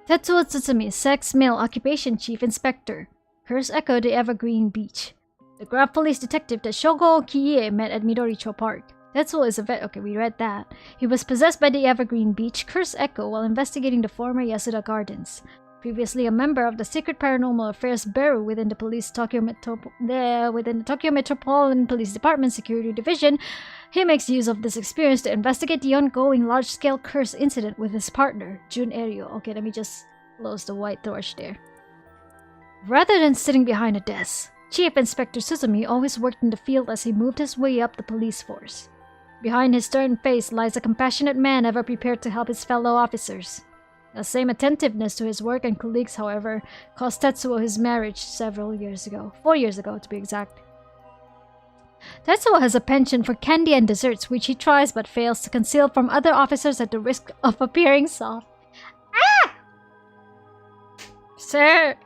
Tetsuo Tsutsumi, sex, male, occupation, chief inspector. Curse Echo, the Evergreen Beach. The Grab police detective that Shogo Kiie met at Midoricho Park. Tetsuo is a vet. Okay, we read that. He was possessed by the Evergreen Beach Curse Echo while investigating the former Yasuda Gardens. Previously a member of the Secret Paranormal Affairs Bureau within the Tokyo Metropolitan Police Department Security Division, he makes use of this experience to investigate the ongoing large-scale curse incident with his partner, Jun Erio. Okay, let me just close the white torch there. Rather than sitting behind a desk, Chief Inspector Tsutsumi always worked in the field as he moved his way up the police force. Behind his stern face lies a compassionate man ever prepared to help his fellow officers. The same attentiveness to his work and colleagues, however, cost Tetsuo his marriage several years ago. 4 years ago, to be exact. Tetsuo has a penchant for candy and desserts, which he tries but fails to conceal from other officers at the risk of appearing soft. Ah! Sir,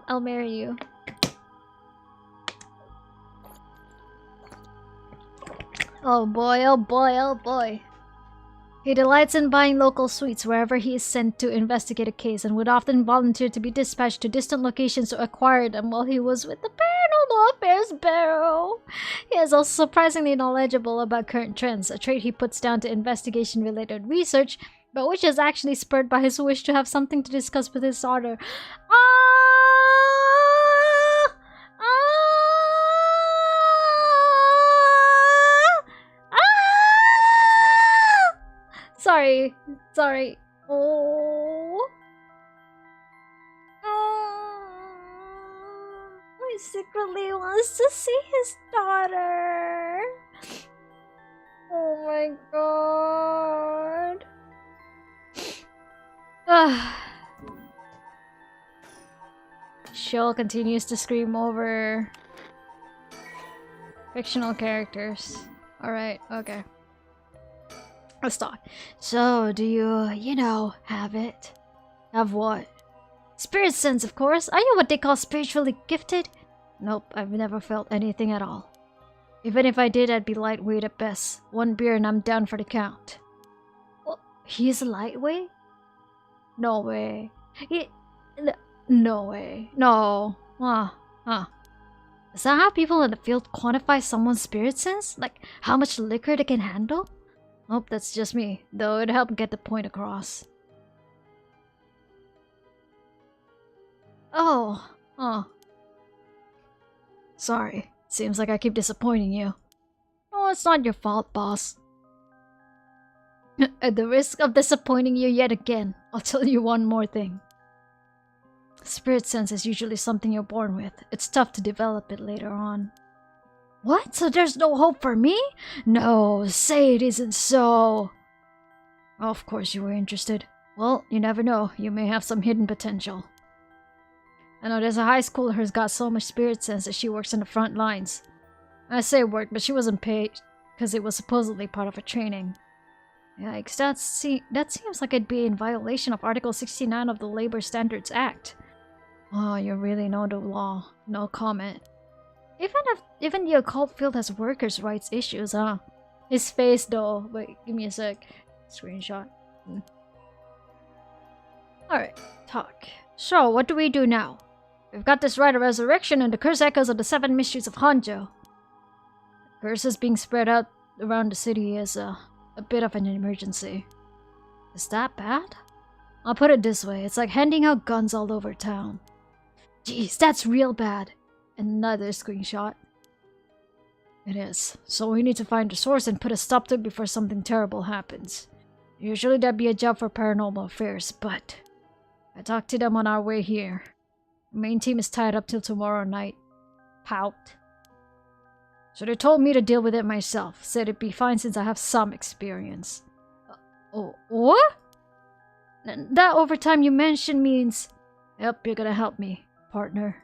I'll marry you. Oh boy, oh boy, oh boy. He delights in buying local sweets wherever he is sent to investigate a case and would often volunteer to be dispatched to distant locations to acquire them while he was with the Paranormal Affairs Bureau. He is also surprisingly knowledgeable about current trends, a trait he puts down to investigation-related research, but which is actually spurred by his wish to have something to discuss with his daughter. Sorry. Oh. He secretly wants to see his daughter. Oh my god. Sheol continues to scream over fictional characters. Alright, okay. Let's talk. So, do you know, have it? Have what? Spirit sense, of course. Are you what they call spiritually gifted? Nope, I've never felt anything at all. Even if I did, I'd be lightweight at best. 1 beer and I'm down for the count. Oh, he's a lightweight? No way. No way. No. Is that how people in the field quantify someone's spirit sense? Like, how much liquor they can handle? Nope, that's just me. Though it'd help get the point across. Oh. Sorry. Seems like I keep disappointing you. Oh, it's not your fault, boss. At the risk of disappointing you yet again, I'll tell you one more thing. Spirit sense is usually something you're born with. It's tough to develop it later on. What? So there's no hope for me? No, say it isn't so. Of course you were interested. Well, you never know. You may have some hidden potential. I know there's a high schooler who's got so much spirit sense that she works in the front lines. I say work, but she wasn't paid because it was supposedly part of her training. Yikes, that seems like it'd be in violation of Article 69 of the Labor Standards Act. Oh, you really know the law. No comment. Even the occult field has workers' rights issues, huh? His face, though. Wait, give me a sec. Screenshot. Alright, talk. So, what do we do now? We've got this rite of resurrection and the curse echoes of the 7 mysteries of Honjo. Curses being spread out around the city is a bit of an emergency. Is that bad? I'll put it this way, it's like handing out guns all over town. Jeez, that's real bad. Another screenshot. It is. So we need to find the source and put a stop to it before something terrible happens. Usually that'd be a job for paranormal affairs, but I talked to them on our way here. The main team is tied up till tomorrow night. Pout. So they told me to deal with it myself. Said it'd be fine since I have some experience. Oh, what? That overtime you mentioned means... Yep, you're gonna help me, partner.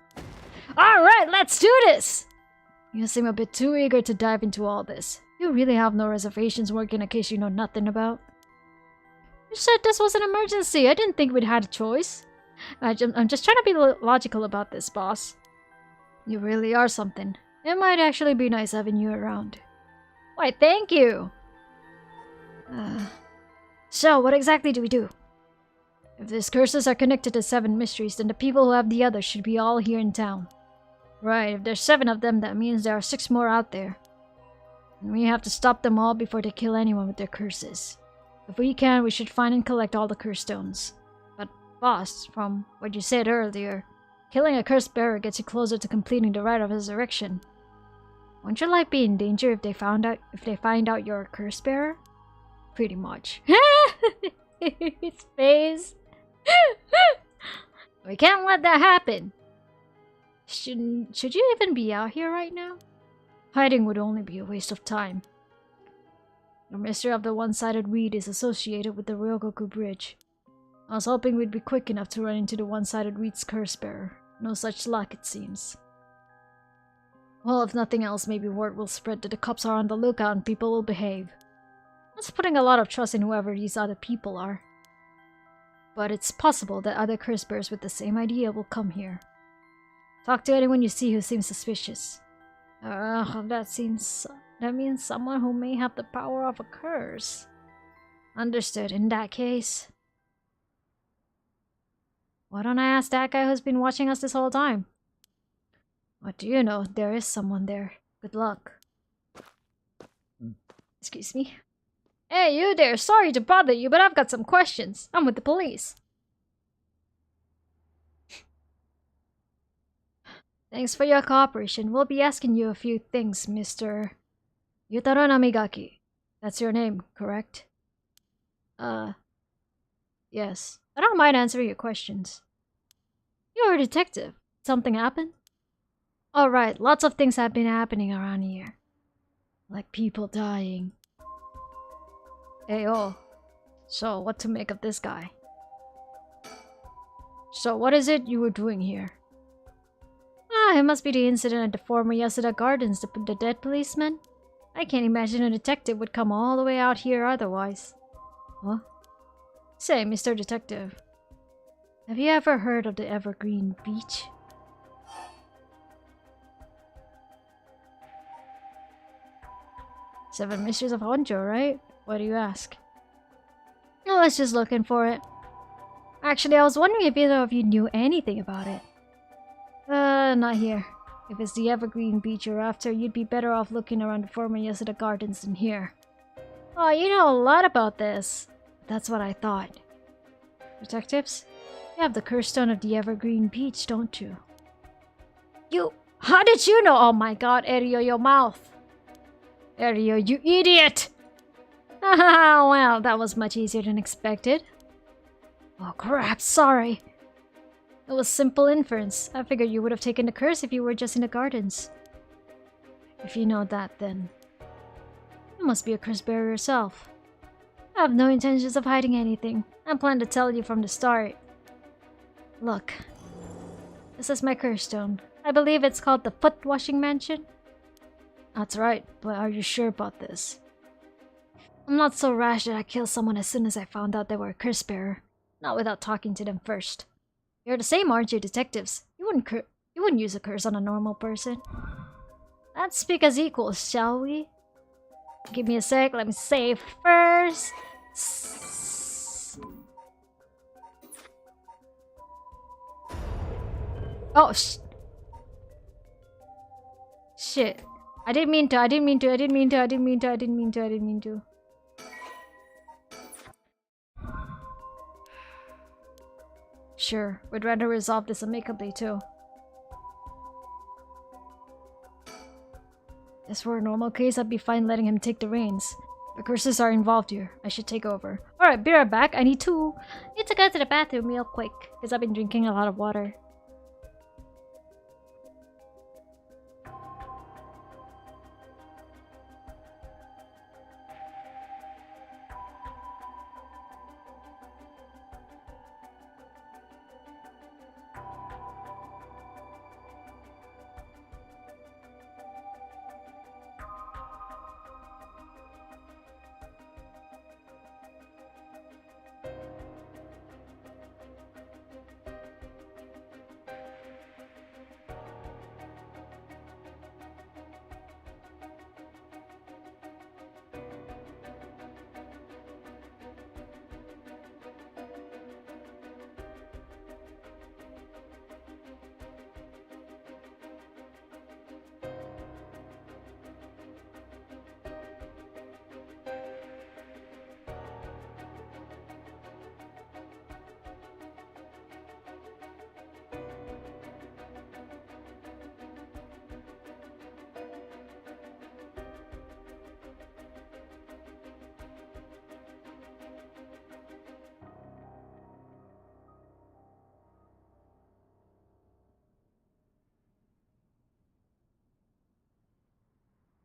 Alright, let's do this! You seem a bit too eager to dive into all this. You really have no reservations working a case you know nothing about. You said this was an emergency. I didn't think we'd had a choice. I'm just trying to be logical about this, boss. You really are something. It might actually be nice having you around. Why, thank you! So, what exactly do we do? If these curses are connected to 7 mysteries, then the people who have the others should be all here in town. Right, if there's 7 of them, that means there are 6 more out there. And we have to stop them all before they kill anyone with their curses. If we can, we should find and collect all the curse stones. But, boss, from what you said earlier, killing a curse bearer gets you closer to completing the rite of resurrection. Won't your life be in danger if they find out you're a curse bearer? Pretty much. His face. We can't let that happen. Should you even be out here right now? Hiding would only be a waste of time. The mystery of the one-sided weed is associated with the Ryogoku Bridge. I was hoping we'd be quick enough to run into the one-sided weed's curse bearer. No such luck, it seems. Well, if nothing else, maybe word will spread that the cops are on the lookout and people will behave. That's putting a lot of trust in whoever these other people are. But it's possible that other curse bearers with the same idea will come here. Talk to anyone you see who seems suspicious. That means someone who may have the power of a curse. Understood. In that case... Why don't I ask that guy who's been watching us this whole time? What do you know? There is someone there. Good luck. Excuse me. Hey, you there! Sorry to bother you, but I've got some questions. I'm with the police. Thanks for your cooperation. We'll be asking you a few things, Mr. Yutaro Namigaki. That's your name, correct? Yes. I don't mind answering your questions. You're a detective. Something happened? Alright, lots of things have been happening around here. Like people dying. Hey, so what to make of this guy? So what is it you were doing here? It must be the incident at the former Yasuda Gardens, the dead policeman. I can't imagine a detective would come all the way out here otherwise. Huh? Say, Mr. Detective, have you ever heard of the Evergreen Beach? Seven Mysteries of Honjo, right? Why do you ask? No, let's just looking for it. Actually, I was wondering if either of you knew anything about it. Not here. If it's the Evergreen Beach you're after, you'd be better off looking around the former Yasuda Gardens than here. Oh, you know a lot about this. That's what I thought. Detectives? You have the curse stone of the Evergreen Beach, don't you? You... How did you know? Oh my god, Erio, your mouth. Erio, you idiot! Haha, well, that was much easier than expected. Oh crap, sorry. It was simple inference. I figured you would have taken the curse if you were just in the gardens. If you know that, then you must be a curse bearer yourself. I have no intentions of hiding anything. I plan to tell you from the start. Look, this is my curse stone. I believe it's called the Foot Washing Mansion. That's right, but are you sure about this? I'm not so rash that I killed someone as soon as I found out they were a curse bearer. Not without talking to them first. You're the same, aren't you, detectives? You wouldn't use a curse on a normal person. Let's speak as equals, shall we? Give me a sec, let me save first. Oh, shit. I didn't mean to. Sure, we'd rather resolve this amicably too. As for a normal case, I'd be fine letting him take the reins. But curses are involved here. I should take over. Alright, be right back. I need to go to the bathroom real quick. Because I've been drinking a lot of water.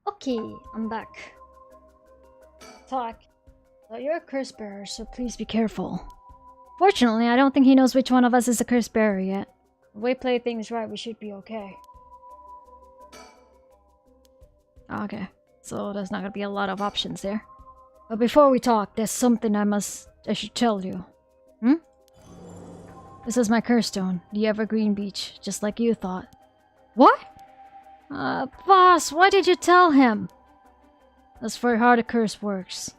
Okay, I'm back. Talk. So you're a curse bearer, so please be careful. Fortunately, I don't think he knows which one of us is a curse bearer yet. If we play things right, we should be okay. Okay, so there's not gonna be a lot of options there. But before we talk, there's something I should tell you. This is my curse stone, the Evergreen Beach, just like you thought. What? Boss, why did you tell him? That's for how the curse works.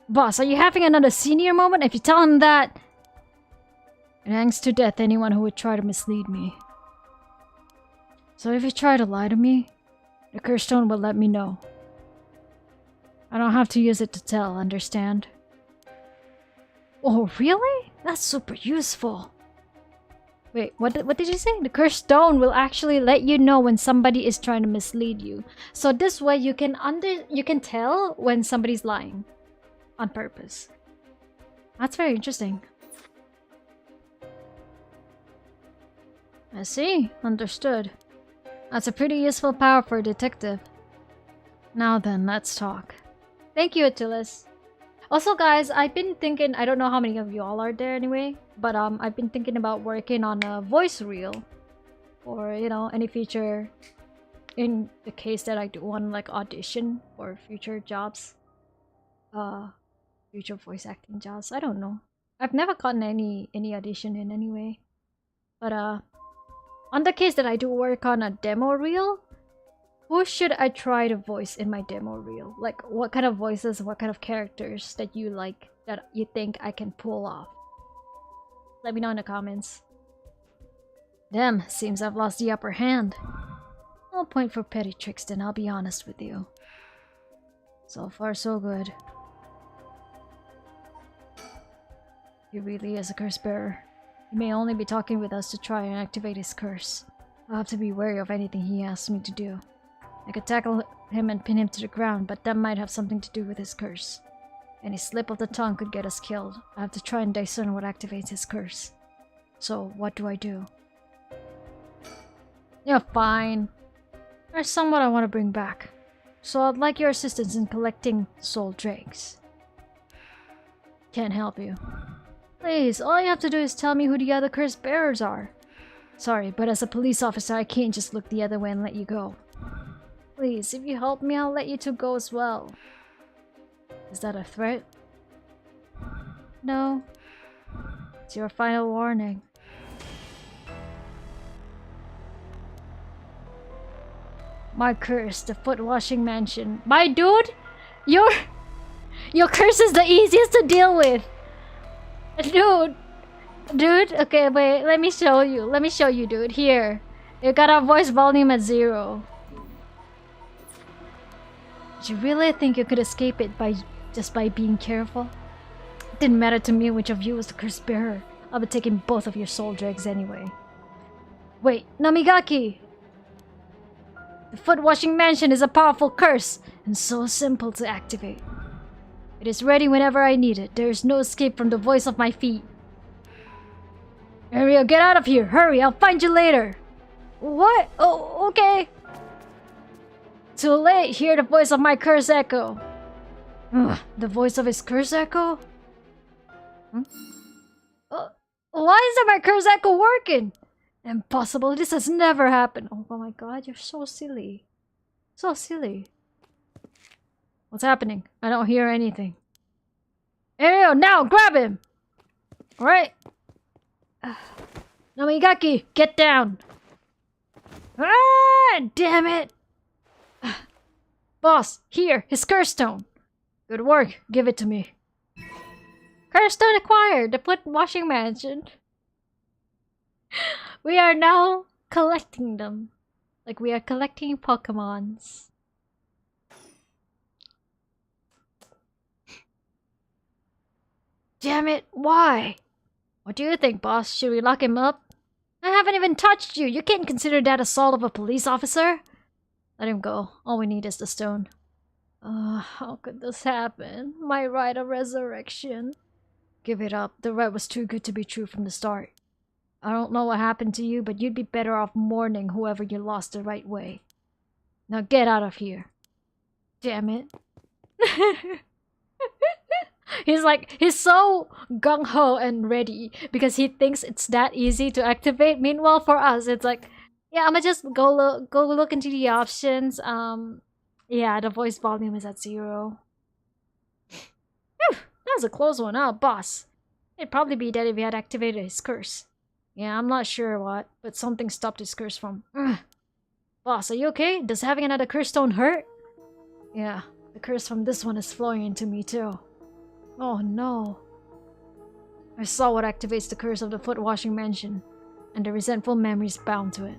Boss, are you having another senior moment? If you tell him that... It hangs to death anyone who would try to mislead me. So if you try to lie to me, the curse stone will let me know. I don't have to use it to tell, understand? Oh, really? That's super useful. Wait, what did you say? The cursed stone will actually let you know when somebody is trying to mislead you. So this way you can tell when somebody's lying on purpose. That's very interesting. I see. Understood. That's a pretty useful power for a detective. Now then, let's talk. Thank you, Attilas. Also, guys, I've been thinking, I don't know how many of you all are there anyway, but I've been thinking about working on a voice reel, or you know, any future, in the case that I do want to like audition for future jobs, future voice acting jobs. I don't know. I've never gotten any audition in anyway, but on the case that I do work on a demo reel, who should I try to voice in my demo reel? Like, what kind of voices, what kind of characters that you like, that you think I can pull off? Let me know in the comments. Damn, seems I've lost the upper hand. No point for petty tricks then, I'll be honest with you. So far, so good. He really is a curse bearer. He may only be talking with us to try and activate his curse. I'll have to be wary of anything he asks me to do. I could tackle him and pin him to the ground, but that might have something to do with his curse. Any slip of the tongue could get us killed. I have to try and discern what activates his curse. So, what do I do? You're fine. There's someone I want to bring back. So I'd like your assistance in collecting soul drakes. Can't help you. Please, all you have to do is tell me who the other curse bearers are. Sorry, but as a police officer, I can't just look the other way and let you go. Please, if you help me, I'll let you two go as well. Is that a threat? No. It's your final warning. My curse, the foot-washing mansion. My dude, your curse is the easiest to deal with. Dude, okay, wait, let me show you, dude. Here, you got our voice volume at 0. Did you really think you could escape it just by being careful? It didn't matter to me which of you was the curse bearer. I'll be taking both of your soul dregs anyway. Wait, Namigaki! The foot-washing mansion is a powerful curse, and so simple to activate. It is ready whenever I need it. There is no escape from the voice of my feet. Ariel, get out of here! Hurry, I'll find you later! What? Oh, okay. Too late, hear the voice of my curse echo. Ugh, the voice of his curse echo? Hmm? Why isn't my curse echo working? Impossible, this has never happened. Oh my god, you're so silly. So silly. What's happening? I don't hear anything. Ariel, now, grab him! Alright. Namigaki, get down! Ah, damn it! Boss, here, his curse stone. Good work, give it to me. Curse stone acquired, the foot-washing mansion. We are now collecting them. Like we are collecting Pokemons. Damn it, why? What do you think, boss? Should we lock him up? I haven't even touched you. You can't consider that assault of a police officer. Let him go. All we need is the stone. How could this happen? My right of resurrection. Give it up. The right was too good to be true from the start. I don't know what happened to you, but you'd be better off mourning whoever you lost the right way. Now get out of here. Damn it. He's so gung-ho and ready because he thinks it's that easy to activate. Meanwhile, for us, it's like, yeah, I'ma just go look into the options. Yeah, the voice volume is at 0. Whew, that was a close one, huh, boss? It'd probably be dead if he had activated his curse. Yeah, I'm not sure what, but something stopped his curse from... Boss, are you okay? Does having another curse stone hurt? Yeah, the curse from this one is flowing into me too. Oh no. I saw what activates the curse of the foot-washing mansion, and the resentful memories bound to it.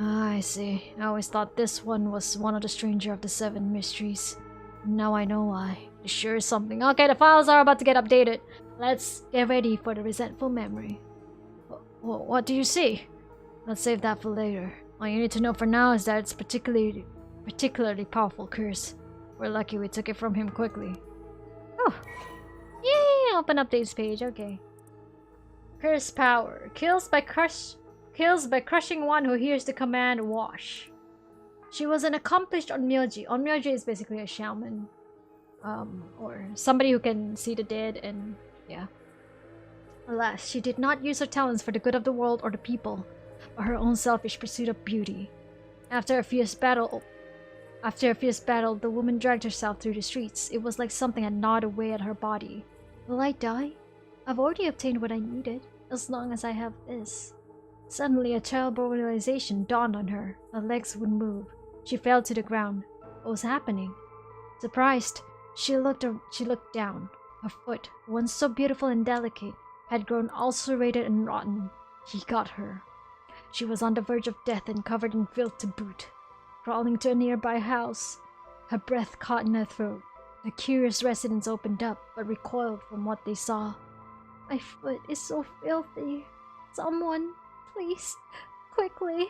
Ah, I see. I always thought this one was one of the stranger of the 7 mysteries. Now I know why. It sure is something. Okay, the files are about to get updated. Let's get ready for the resentful memory. What do you see? Let's save that for later. All you need to know for now is that it's particularly powerful curse. We're lucky we took it from him quickly. Oh! Yay! Open updates page, okay. Curse power. Kills by crushing one who hears the command wash. She was an accomplished onmyoji. Onmyoji is basically a shaman. Or somebody who can see the dead and yeah. Alas, she did not use her talents for the good of the world or the people, but her own selfish pursuit of beauty. After a fierce battle, the woman dragged herself through the streets. It was like something had gnawed away at her body. Will I die? I've already obtained what I needed, as long as I have this. Suddenly, a terrible realization dawned on her. Her legs would move. She fell to the ground. What was happening? Surprised, she looked down. Her foot, once so beautiful and delicate, had grown ulcerated and rotten. He got her. She was on the verge of death and covered in filth to boot. Crawling to a nearby house, her breath caught in her throat. The curious residents opened up, but recoiled from what they saw. My foot is so filthy. Someone, please, quickly.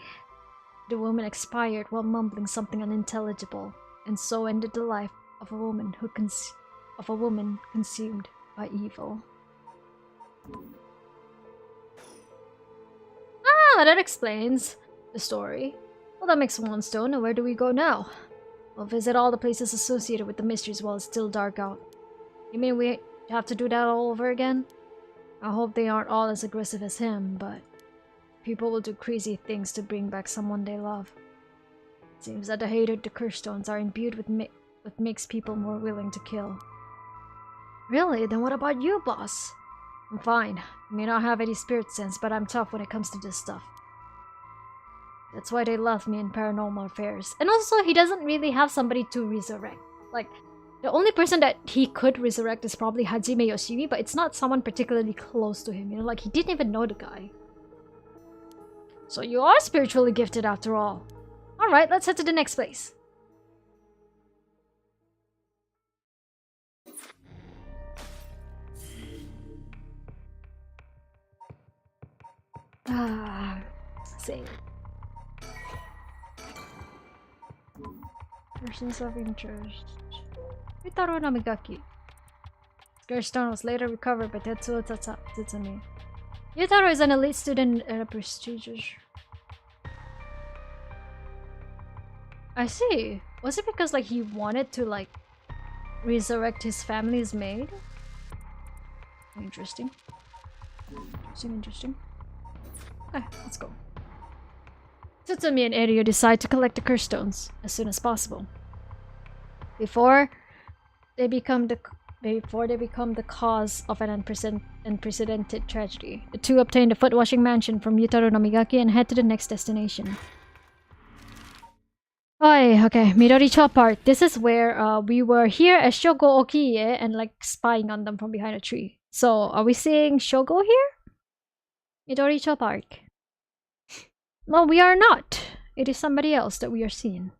The woman expired while mumbling something unintelligible, and so ended the life of a woman consumed by evil. Ah, that explains the story. Well, that makes one stone, and where do we go now? We'll visit all the places associated with the mysteries while it's still dark out. You mean we have to do that all over again? I hope they aren't all as aggressive as him, but people will do crazy things to bring back someone they love. It seems that the hate of the curse stones are imbued with what makes people more willing to kill. Really? Then what about you, boss? I'm fine. I may not have any spirit sense, but I'm tough when it comes to this stuff. That's why they love me in paranormal affairs. And also, he doesn't really have somebody to resurrect. Like, the only person that he could resurrect is probably Hajime Yoshimi, but it's not someone particularly close to him. You know, like, he didn't even know the guy. So you are spiritually gifted after all. Alright, let's head to the next place. Same. Persons of interest. Yutaro Namigaki. Square Stone was later recovered by Tetsuo Tsutsumi. Yutaro is an elite student at a prestigious... I see. Was it because like he wanted to like resurrect his family's maid? Interesting. Interesting. Okay, let's go. Tsutsumi and Eryu decide to collect the curse stones as soon as possible. Before they become the cause of an unprecedented tragedy. The two obtain the foot-washing mansion from Yutaro Namigaki and head to the next destination. Okay, Midori-cho Park. This is where we were here as Shogo Okiie and like spying on them from behind a tree. So, are we seeing Shogo here? Midori-cho Park. No, we are not. It is somebody else that we are seeing.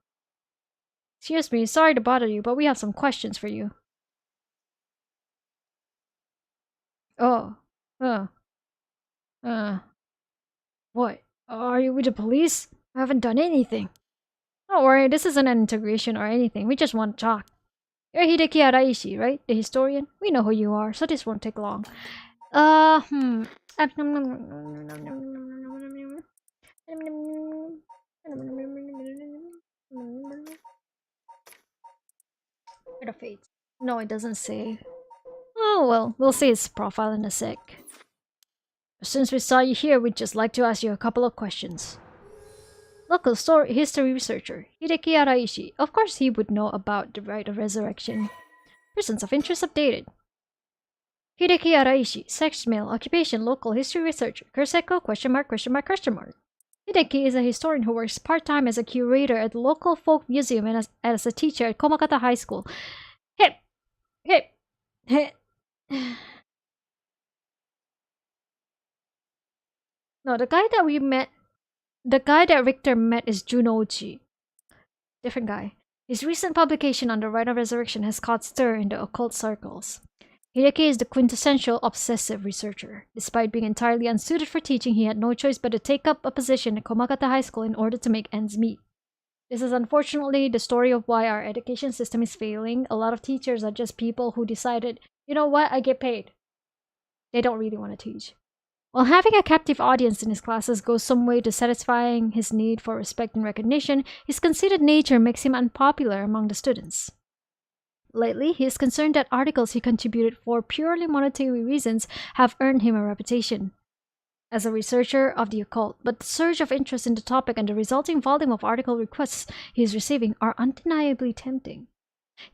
Excuse me, sorry to bother you, but we have some questions for you. Oh. What? Are you with the police? I haven't done anything. Don't worry, this isn't an interrogation or anything. We just want to talk. You're Hideki Araishi, right? The historian? We know who you are, so this won't take long. Where the fates? No, it doesn't say. Oh well, we'll see his profile in a sec. Since we saw you here, we'd just like to ask you a couple of questions. Local history researcher, Hideki Araishi. Of course he would know about the rite of resurrection. Persons of interest updated. Hideki Araishi, sex male, occupation, local history researcher, Kurseko, ? Hideki is a historian who works part-time as a curator at the local folk museum and as a teacher at Komakata High School. Hip! No, the guy that Richter met is Junouchi. Different guy. His recent publication on the Rite of Resurrection has caused stir in the occult circles. Hideki is the quintessential obsessive researcher. Despite being entirely unsuited for teaching, he had no choice but to take up a position at Komakata High School in order to make ends meet. This is unfortunately the story of why our education system is failing. A lot of teachers are just people who decided, you know what, I get paid. They don't really want to teach. While having a captive audience in his classes goes some way to satisfying his need for respect and recognition, his conceited nature makes him unpopular among the students. Lately, he is concerned that articles he contributed for purely monetary reasons have earned him a reputation as a researcher of the occult, but the surge of interest in the topic and the resulting volume of article requests he is receiving are undeniably tempting.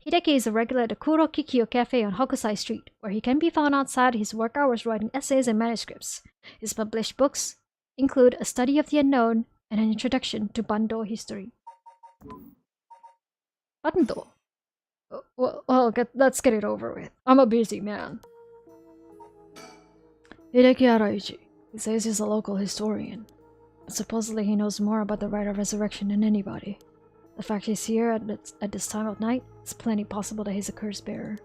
Hideki is a regular at the Kuro Kikyo Cafe on Hokusai Street, where he can be found outside his work hours writing essays and manuscripts. His published books include A Study of the Unknown and an Introduction to Bando History. Bando? Well, let's get it over with. I'm a busy man. Hideki Araishi. He says he's a local historian. But supposedly he knows more about the Rite of Resurrection than anybody. The fact he's here at this time of night, it's plenty possible that he's a curse bearer.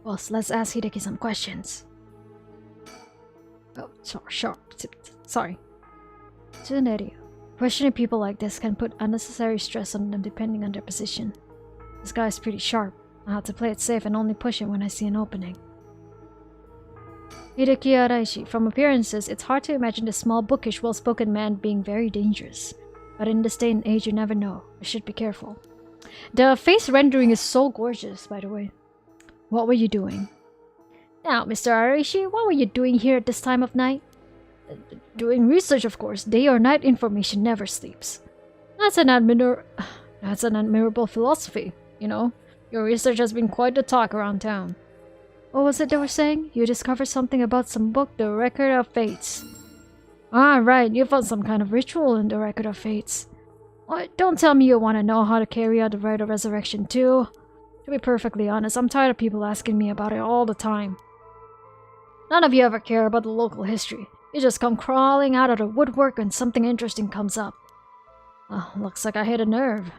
Well, so let's ask Hideki some questions. Oh, sure. Sorry. Tsunerio. Questioning people like this can put unnecessary stress on them depending on their position. This guy is pretty sharp. I have to play it safe and only push him when I see an opening. Hideki Araishi. From appearances, it's hard to imagine this small, bookish, well-spoken man being very dangerous. But in this day and age, you never know. I should be careful. The face rendering is so gorgeous, by the way. What were you doing? Now, Mr. Araishi, what were you doing here at this time of night? Doing research, of course. Day or night, information never sleeps. That's an admirable philosophy, you know. Your research has been quite the talk around town. What was it they were saying? You discovered something about some book, The Record of Fates. Ah, right. You found some kind of ritual in The Record of Fates. What? Don't tell me you want to know how to carry out the rite of resurrection too. To be perfectly honest, I'm tired of people asking me about it all the time. None of you ever care about the local history. You just come crawling out of the woodwork when something interesting comes up. Looks like I hit a nerve.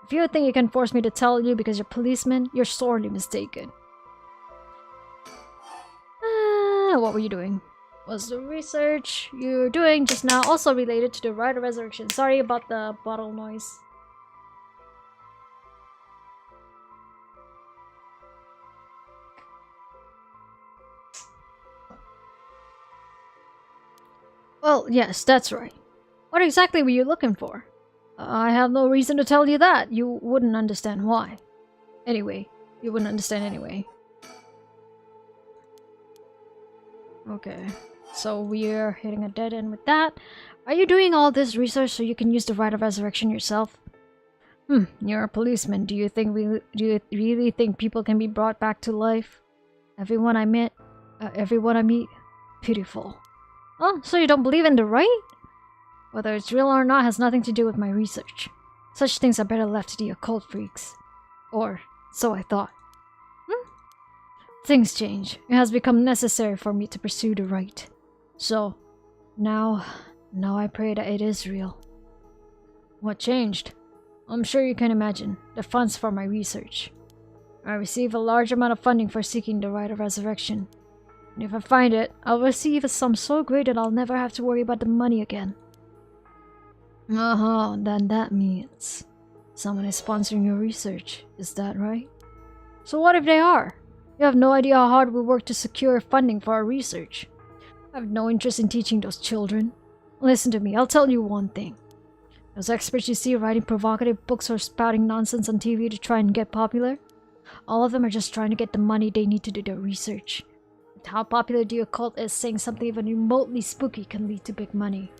If you think you can force me to tell you because you're a policeman, you're sorely mistaken. What were you doing? Was the research you were doing just now also related to the rite of resurrection? Sorry about the bottle noise. Well, yes, that's right. What exactly were you looking for? I have no reason to tell you that. You wouldn't understand why. Anyway, you wouldn't understand anyway. Okay, so we're hitting a dead end with that. Are you doing all this research so you can use the rite of resurrection yourself? You're a policeman. Do you really think people can be brought back to life? Everyone I meet, pitiful. Oh, so you don't believe in the rite? Whether it's real or not has nothing to do with my research. Such things are better left to the occult freaks. Or, so I thought. Things change. It has become necessary for me to pursue the rite. So, now I pray that it is real. What changed? I'm sure you can imagine. The funds for my research. I receive a large amount of funding for seeking the rite of resurrection. And if I find it, I'll receive a sum so great that I'll never have to worry about the money again. Then that means someone is sponsoring your research. Is that right? So what if they are? You have no idea how hard we work to secure funding for our research. I have no interest in teaching those children. Listen to me, I'll tell you one thing. Those experts you see writing provocative books or spouting nonsense on TV to try and get popular, all of them are just trying to get the money they need to do their research. With how popular the occult is, saying something even remotely spooky can lead to big money.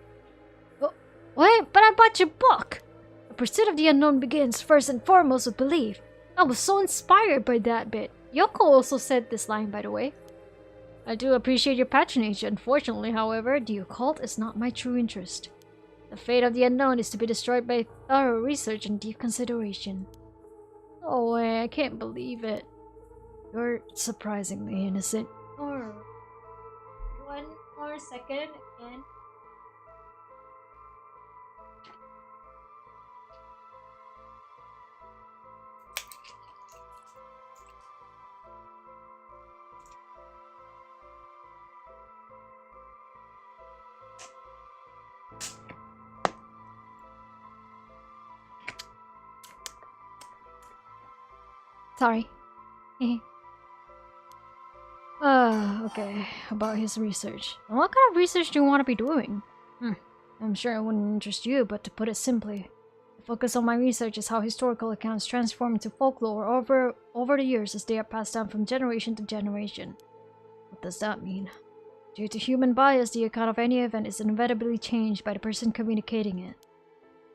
Wait, but I bought your book! The pursuit of the unknown begins first and foremost with belief. I was so inspired by that bit. Yoko also said this line, by the way. I do appreciate your patronage. Unfortunately, however, the occult is not my true interest. The fate of the unknown is to be destroyed by thorough research and deep consideration. Oh way, I can't believe it. You're surprisingly innocent. One more second and... Sorry. Okay, about his research. What kind of research do you want to be doing? I'm sure it wouldn't interest you, but to put it simply, the focus of my research is how historical accounts transform into folklore over the years as they are passed down from generation to generation. What does that mean? Due to human bias, the account of any event is inevitably changed by the person communicating it.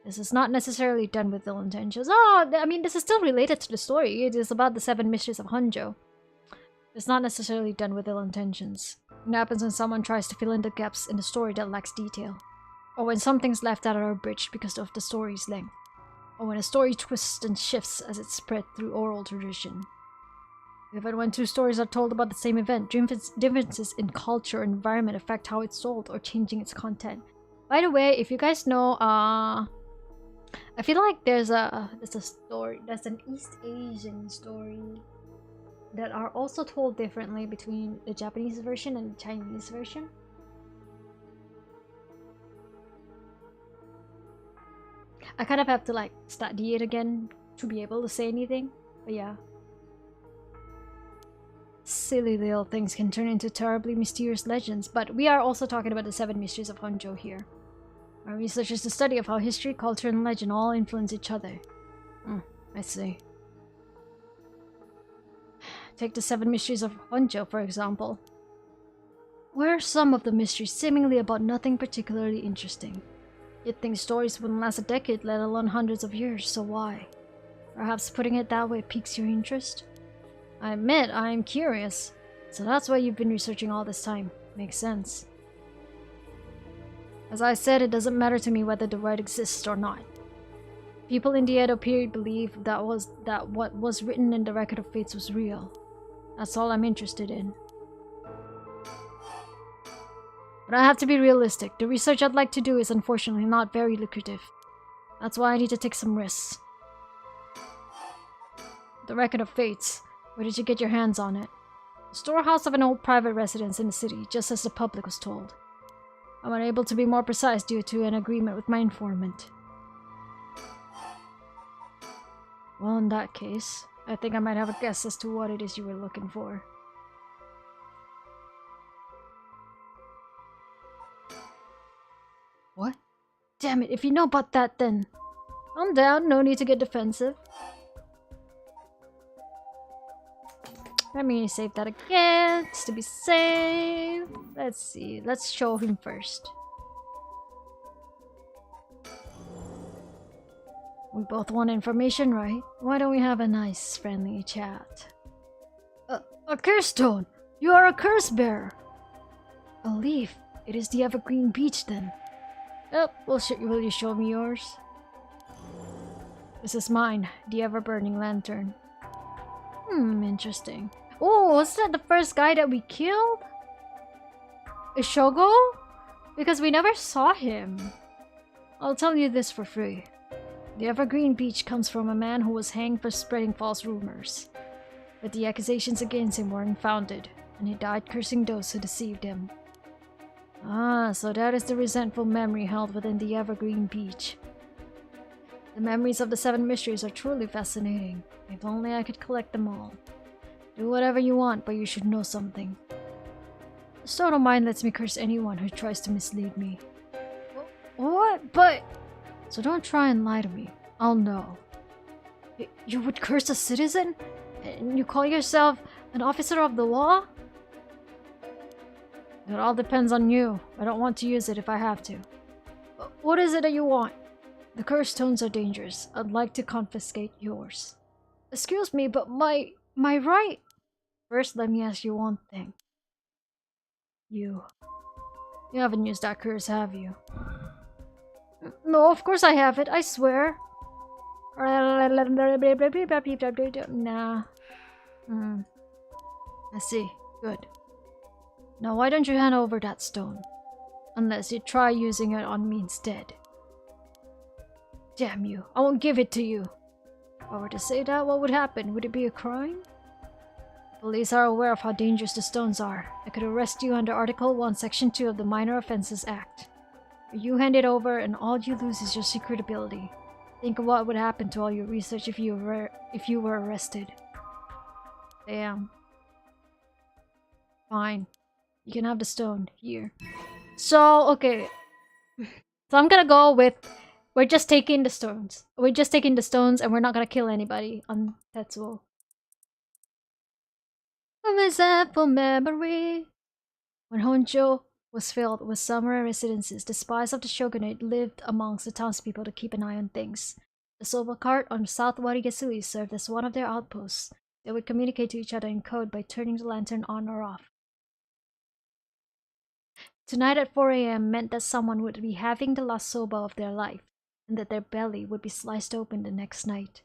This is not necessarily done with ill intentions. I mean, this is still related to the story. It is about the 7 mysteries of Honjo. It's not necessarily done with ill intentions. It happens when someone tries to fill in the gaps in the story that lacks detail. Or when something's left out or abridged because of the story's length. Or when a story twists and shifts as it's spread through oral tradition. Even when 2 stories are told about the same event, differences in culture or environment affect how it's told or changing its content. By the way, if you guys know, I feel like there's a story, there's an East Asian story that are also told differently between the Japanese version and the Chinese version. I kind of have to like study it again to be able to say anything, but yeah. Silly little things can turn into terribly mysterious legends, but we are also talking about the 7 mysteries of Honjo here. Our research is the study of how history, culture, and legend all influence each other. I see. Take the 7 mysteries of Honjo, for example. Where are some of the mysteries seemingly about nothing particularly interesting? You'd think stories wouldn't last a decade, let alone hundreds of years, so why? Perhaps putting it that way piques your interest? I admit, I'm curious. So that's why you've been researching all this time. Makes sense. As I said, it doesn't matter to me whether the right exists or not. People in the Edo period believed that what was written in the Record of Fates was real. That's all I'm interested in. But I have to be realistic. The research I'd like to do is unfortunately not very lucrative. That's why I need to take some risks. The Record of Fates. Where did you get your hands on it? The storehouse of an old private residence in the city, just as the public was told. I'm unable to be more precise due to an agreement with my informant. Well, in that case, I think I might have a guess as to what it is you were looking for. What? Damn it, if you know about that then... I'm down, no need to get defensive. Let me save that again, just to be safe. Let's see, let's show him first. We both want information, right? Why don't we have a nice, friendly chat? A curse stone! You are a curse bearer! A leaf. It is the evergreen beech then. Oh, will you show me yours? This is mine, the ever-burning lantern. Interesting. Oh, was that the first guy that we killed? Ishogo? Because we never saw him. I'll tell you this for free. The evergreen beech comes from a man who was hanged for spreading false rumors. But the accusations against him were unfounded, and he died cursing those who deceived him. Ah, so that is the resentful memory held within the evergreen beech. The memories of the 7 mysteries are truly fascinating. If only I could collect them all. Do whatever you want, but you should know something. The stone of mine lets me curse anyone who tries to mislead me. What? But... So don't try and lie to me. I'll know. You would curse a citizen? And you call yourself an officer of the law? It all depends on you. I don't want to use it if I have to. What is it that you want? The cursed stones are dangerous. I'd like to confiscate yours. Excuse me, but my right... First, let me ask you one thing. You haven't used that curse, have you? No, of course I haven't, I swear. Nah. I see. Good. Now why don't you hand over that stone? Unless you try using it on me instead. Damn you, I won't give it to you. If I were to say that, what would happen? Would it be a crime? Police are aware of how dangerous the stones are. I could arrest you under Article 1, Section 2 of the Minor Offences Act. You hand it over and all you lose is your secret ability. Think of what would happen to all your research if you were arrested. Damn. Fine. You can have the stone. Here. So, okay. So I'm gonna go with... We're just taking the stones. We're just taking the stones and we're not gonna kill anybody on Tetsuo. A resentful memory. When Honjo was filled with samurai residences, the spies of the shogunate lived amongst the townspeople to keep an eye on things. The soba cart on South Warigasui served as one of their outposts. They would communicate to each other in code by turning the lantern on or off. Tonight at 4 a.m. meant that someone would be having the last soba of their life, and that their belly would be sliced open the next night.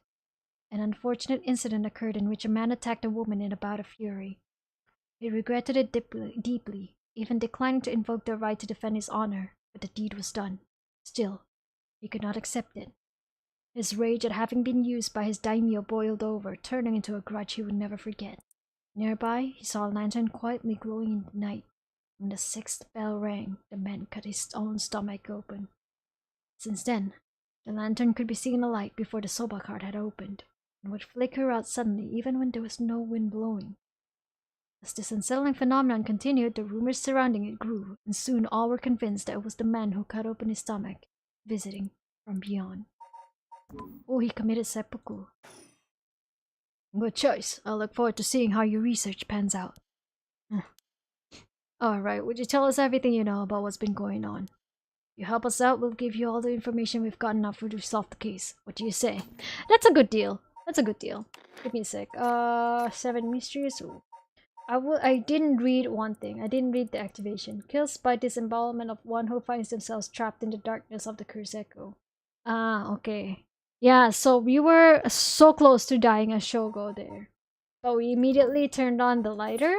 An unfortunate incident occurred in which a man attacked a woman in a bout of fury. He regretted it deeply, even declining to invoke the right to defend his honor, but the deed was done. Still, he could not accept it. His rage at having been used by his daimyo boiled over, turning into a grudge he would never forget. Nearby, he saw a lantern quietly glowing in the night. When the 6th bell rang, the man cut his own stomach open. Since then, the lantern could be seen alight before the soba cart had opened, and would flicker out suddenly even when there was no wind blowing. As this unsettling phenomenon continued, the rumors surrounding it grew, and soon all were convinced that it was the man who cut open his stomach, visiting from beyond. Oh, he committed seppuku. Good choice. I look forward to seeing how your research pans out. Alright, would you tell us everything you know about what's been going on? If you help us out, we'll give you all the information we've gotten enough to solve the case. What do you say? That's a good deal. That's a good deal. Give me a sec. 7 mysteries. Ooh. I didn't read one thing. I didn't read the activation. Kills by disembowelment of one who finds themselves trapped in the darkness of the curse echo. Ah, okay. Yeah, so we were so close to dying as Shogo there. But we immediately turned on the lighter,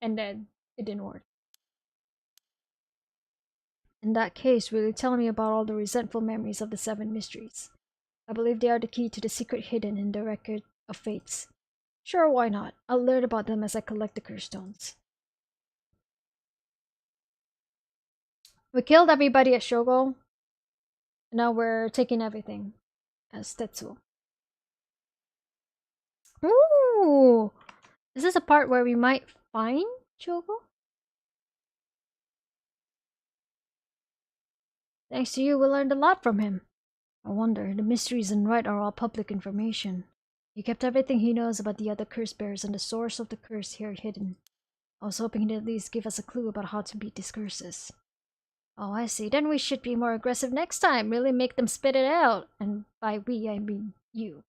and then it didn't work. In that case, will you tell me about all the resentful memories of the 7 mysteries? I believe they are the key to the secret hidden in the record of fates. Sure, why not? I'll learn about them as I collect the curse stones. We killed everybody at Shogo. Now we're taking everything as Tetsuo. Ooh! Is this a part where we might find Shogo? Thanks to you, we learned a lot from him. I wonder, the mysteries and rite are all public information. He kept everything he knows about the other curse bearers and the source of the curse here hidden. I was hoping he'd at least give us a clue about how to beat these curses. Oh, I see. Then we should be more aggressive next time. Really make them spit it out. And by we, I mean you.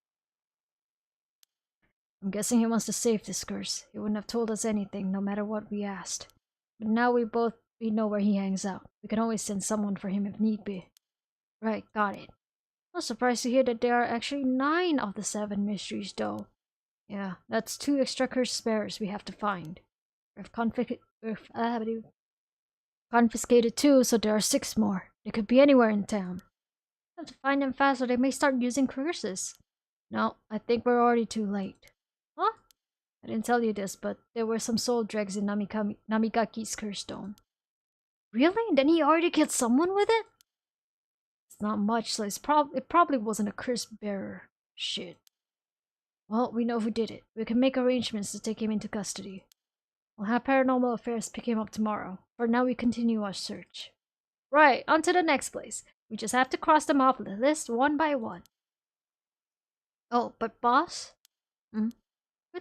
I'm guessing he wants to save this curse. He wouldn't have told us anything, no matter what we asked. But now we know where he hangs out. We can always send someone for him if need be. Right, got it. I was surprised to hear that there are actually 9 of the 7 mysteries, though. Yeah, that's 2 extra curse bearers we have to find. We've confiscated 2, so there are 6 more. They could be anywhere in town. We have to find them fast or they may start using curses. No, I think we're already too late. Huh? I didn't tell you this, but there were some soul dregs in Namigaki's curse stone. Really? Then he already killed someone with it? It's not much, so it probably wasn't a curse bearer. Shit. Well, we know who did it. We can make arrangements to take him into custody. We'll have Paranormal Affairs pick him up tomorrow. For now, we continue our search. Right, on to the next place. We just have to cross them off the list one by one. Oh, but boss? Good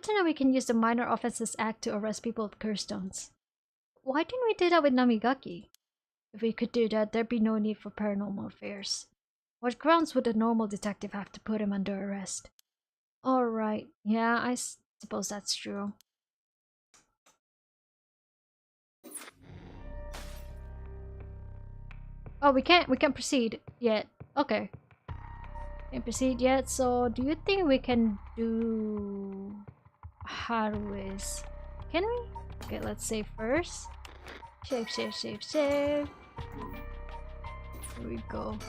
to know we can use the Minor Offenses Act to arrest people with curse stones. Why didn't we do that with Namigaki? If we could do that, there'd be no need for Paranormal Affairs. What grounds would a normal detective have to put him under arrest? Alright, yeah, I suppose that's true. Oh, we can't proceed yet. Okay. Can't proceed yet, so do you think we can do Harui's? Can we? Okay, let's save first. Save. Here we go.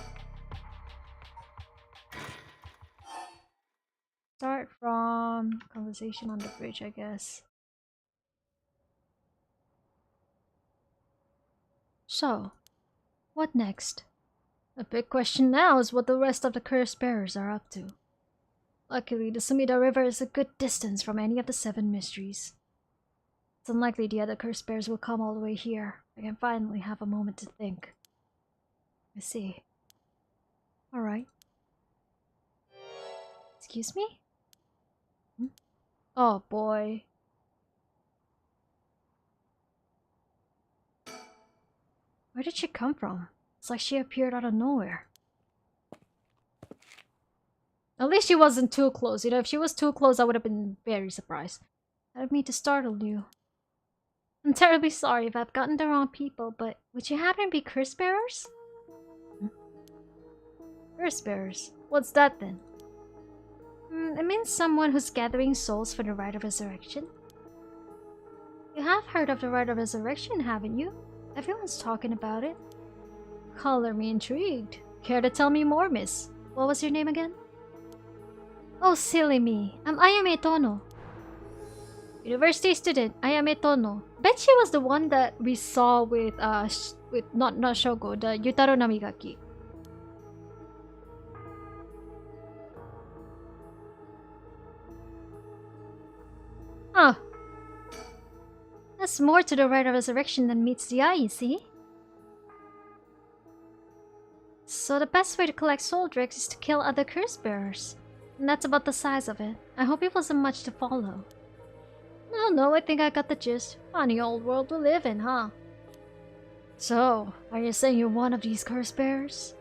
Start from conversation on the bridge, I guess. So, what next? The big question now is what the rest of the curse bearers are up to. Luckily, the Sumida River is a good distance from any of the 7 mysteries. It's unlikely the other curse bearers will come all the way here. I can finally have a moment to think. I see. Alright. Excuse me? Oh boy. Where did she come from? It's like she appeared out of nowhere. At least she wasn't too close. You know, if she was too close, I would have been very surprised. I didn't mean to startle you. I'm terribly sorry if I've gotten the wrong people, but would you happen to be curse bearers? Curse bearers? What's that then? It means someone who's gathering souls for the rite of resurrection. You have heard of the rite of resurrection, haven't you? Everyone's talking about it. Color me intrigued. Care to tell me more, miss? What was your name again? Oh, silly me. I'm Ayame Tono. University student, Ayame Tono. Bet she was the one that we saw with not Shogo, the Yutaro Namigaki. Huh. There's more to the rite of resurrection than meets the eye, you see? So the best way to collect soul dregs is to kill other curse bearers. And that's about the size of it. I hope it wasn't much to follow. No, I think I got the gist. Funny old world we live in, huh? So, are you saying you're one of these curse bearers?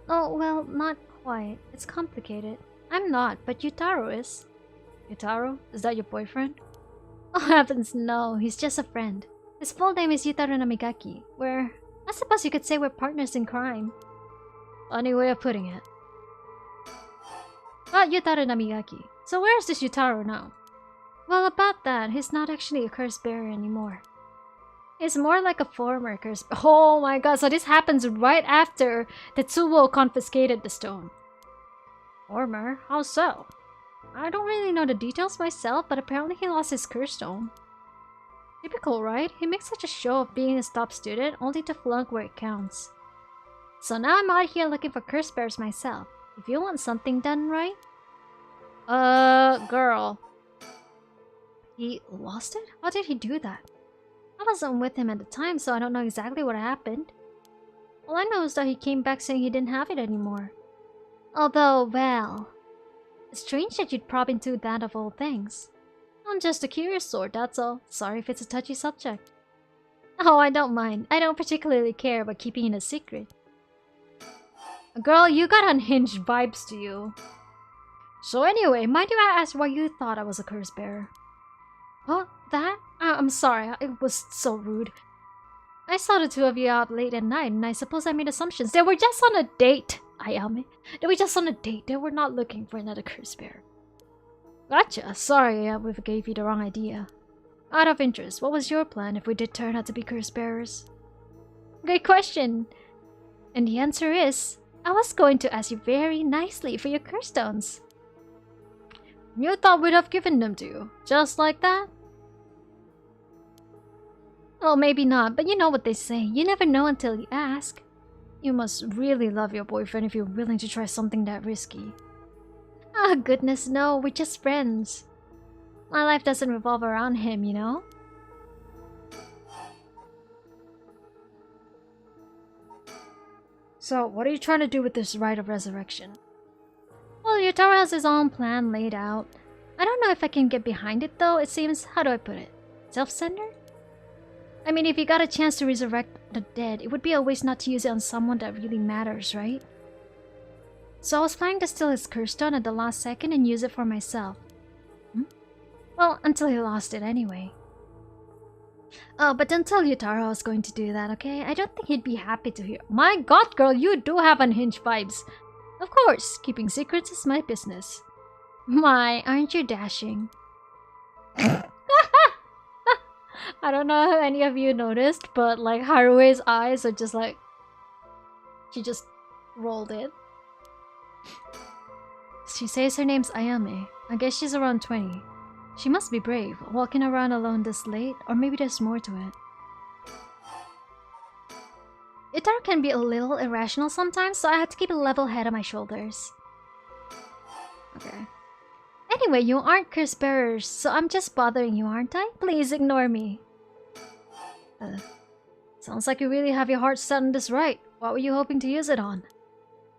Oh, well, not quite. It's complicated. I'm not, but Yutaro is. Yutaro? Is that your boyfriend? Oh heavens, no. He's just a friend. His full name is Yutaro Namigaki. I suppose you could say we're partners in crime. Funny way of putting it. But Yutaro Namigaki. So where's this Yutaro now? Well, about that, he's not actually a curse bearer anymore. He's more like a former curse. Oh my god, so this happens right after Tetsuo confiscated the stone. Former? How so? I don't really know the details myself, but apparently he lost his curse stone. Typical, right? He makes such a show of being a top student, only to flunk where it counts. So now I'm out here looking for curse bearers myself. If you want something done right... girl. He lost it? How did he do that? I wasn't with him at the time, so I don't know exactly what happened. All I know is that he came back saying he didn't have it anymore. Although, well... It's strange that you'd probe into that of all things. I'm just a curious sort, that's all. Sorry if it's a touchy subject. Oh, I don't mind. I don't particularly care about keeping it a secret. Girl, you got unhinged vibes to you. So anyway, mind you I asked why you thought I was a curse bearer? Huh? That? I'm sorry, it was so rude. I saw the two of you out late at night, and I suppose I made assumptions. They were just on a date, Ayame. They were just on a date. They were not looking for another curse bearer. Gotcha. Sorry, we gave you the wrong idea. Out of interest, what was your plan if we did turn out to be curse bearers? Great question. And the answer is, I was going to ask you very nicely for your curse stones. You thought we'd have given them to you, just like that? Well, maybe not, but you know what they say. You never know until you ask. You must really love your boyfriend if you're willing to try something that risky. Ah, goodness, no, we're just friends. My life doesn't revolve around him, you know? So, what are you trying to do with this rite of resurrection? Well, Yutaro has his own plan laid out. I don't know if I can get behind it though. It seems, how do I put it? Self-centered? I mean, if you got a chance to resurrect the dead, it would be a waste not to use it on someone that really matters, right? So I was planning to steal his curse stone at the last second and use it for myself. Well, until he lost it anyway. Oh, but don't tell Yutaro I was going to do that, okay? I don't think he'd be happy to hear. My god, girl, you do have unhinged vibes. Of course, keeping secrets is my business. My, aren't you dashing? I don't know if any of you noticed, but like Harue's eyes are just like... She just rolled it. She says her name's Ayame. I guess she's around 20. She must be brave, walking around alone this late, or maybe there's more to it. Yutaro can be a little irrational sometimes, so I have to keep a level head on my shoulders. Okay. Anyway, you aren't curse bearers, so I'm just bothering you, aren't I? Please ignore me. Sounds like you really have your heart set on this right. What were you hoping to use it on?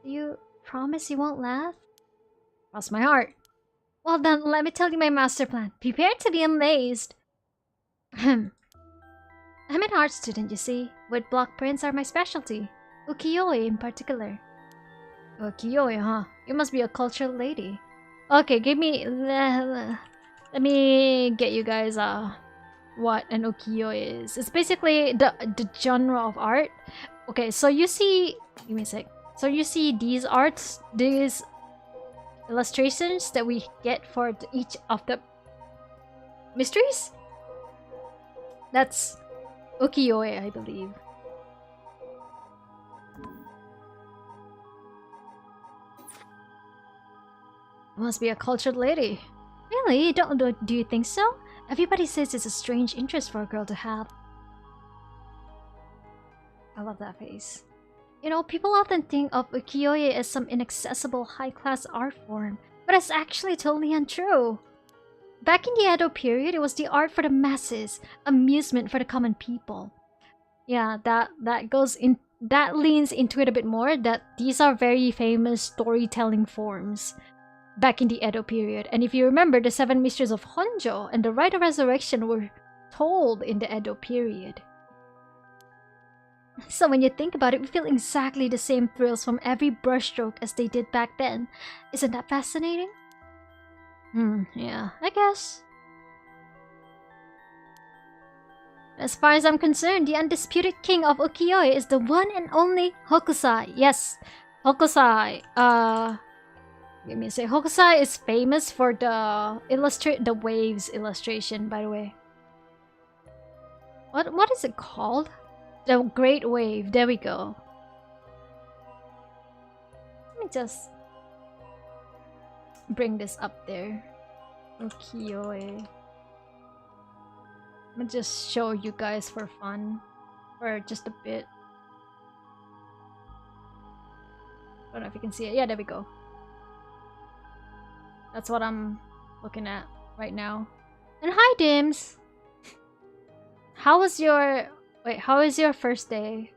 You promise you won't laugh? Cross my heart. Well then, let me tell you my master plan. Prepare to be amazed. I'm an art student, you see. Wood block prints are my specialty. Ukiyo-e in particular. Ukiyo-e, huh? You must be a cultural lady. Okay, give me... let me get you guys what an ukiyo is. It's basically the genre of art. Okay, so you see... Give me a sec. So you see these arts, these illustrations that we get for each of the mysteries? That's ukiyo-e, I believe. Must be a cultured lady. Really? Do you think so? Everybody says it's a strange interest for a girl to have. I love that face. You know, people often think of ukiyo-e as some inaccessible high-class art form, but it's actually totally untrue. back in the Edo period, it was the art for the masses, amusement for the common people. Yeah, that leans into it a bit more, that these are very famous storytelling forms back in the Edo period. And if you remember, the 7 mysteries of Honjo and the Rite of Resurrection were told in the Edo period. So when you think about it, we feel exactly the same thrills from every brushstroke as they did back then. Isn't that fascinating? Yeah, I guess. As far as I'm concerned, the undisputed king of ukiyo-e is the one and only Hokusai. Yes, Hokusai. Let me say, Hokusai is famous for the waves illustration, by the way. What is it called? The Great Wave. There we go. Let me just bring this up there. Ukiyo-e. Let me just show you guys for fun. For just a bit. I don't know if you can see it. Yeah, there we go. That's what I'm looking at right now. And hi, Dims! How was your first day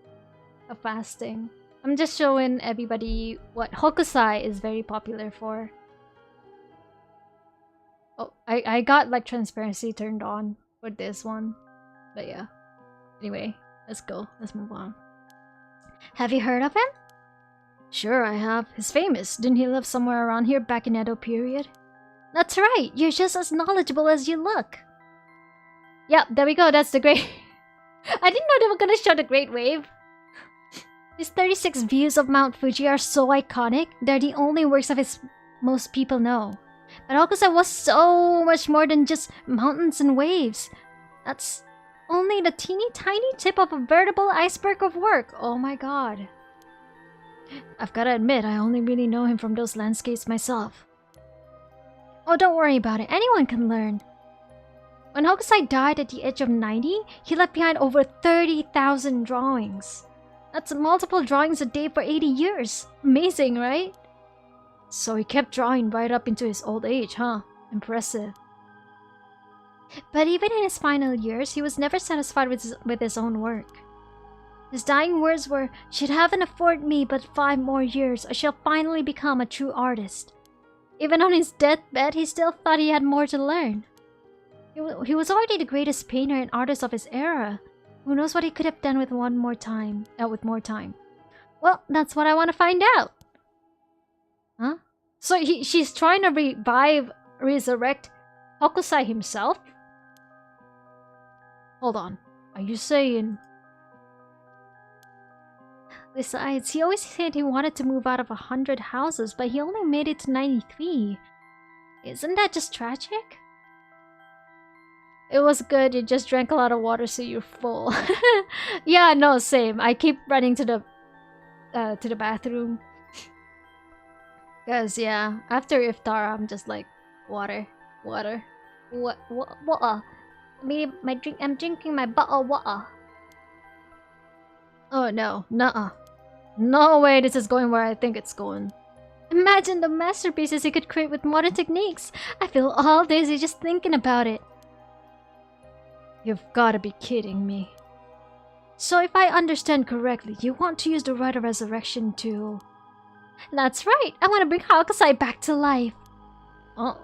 of fasting? I'm just showing everybody what Hokusai is very popular for. Oh, I got like transparency turned on with this one. But yeah. Anyway, let's go. Let's move on. Have you heard of him? Sure, I have. He's famous. Didn't he live somewhere around here back in Edo period? That's right. You're just as knowledgeable as you look. Yep, there we go. That's the great... I didn't know they were gonna show the Great Wave. His 36 views of Mount Fuji are so iconic. They're the only works of his most people know. But Hokusai was so much more than just mountains and waves. That's only the teeny tiny tip of a veritable iceberg of work. Oh my god. I've gotta admit, I only really know him from those landscapes myself. Oh, don't worry about it. Anyone can learn. When Hokusai died at the age of 90, he left behind over 30,000 drawings. That's multiple drawings a day for 80 years. Amazing, right? So he kept drawing right up into his old age, huh? Impressive. But even in his final years, he was never satisfied with his own work. His dying words were, "Should heaven afford me but 5 more years, I shall finally become a true artist." Even on his deathbed, he still thought he had more to learn. He was already the greatest painter and artist of his era. Who knows what he could have done with more time. Well, that's what I want to find out. Huh? So she's trying to resurrect Hokusai himself? Hold on. Are you saying... Besides, he always said he wanted to move out of 100 houses, but he only made it to 93. Isn't that just tragic? It was good, you just drank a lot of water so you're full. Yeah, no, same. I keep running to the bathroom. Cause yeah, after iftar I'm just like, water. Water. Water. I'm drinking my bottle of water. Oh no, nuh-uh. No way this is going where I think it's going. Imagine the masterpieces he could create with modern techniques. I feel all dizzy just thinking about it. You've gotta be kidding me. So if I understand correctly, you want to use the Rite of Resurrection to... That's right, I want to bring Hokusai back to life. Oh,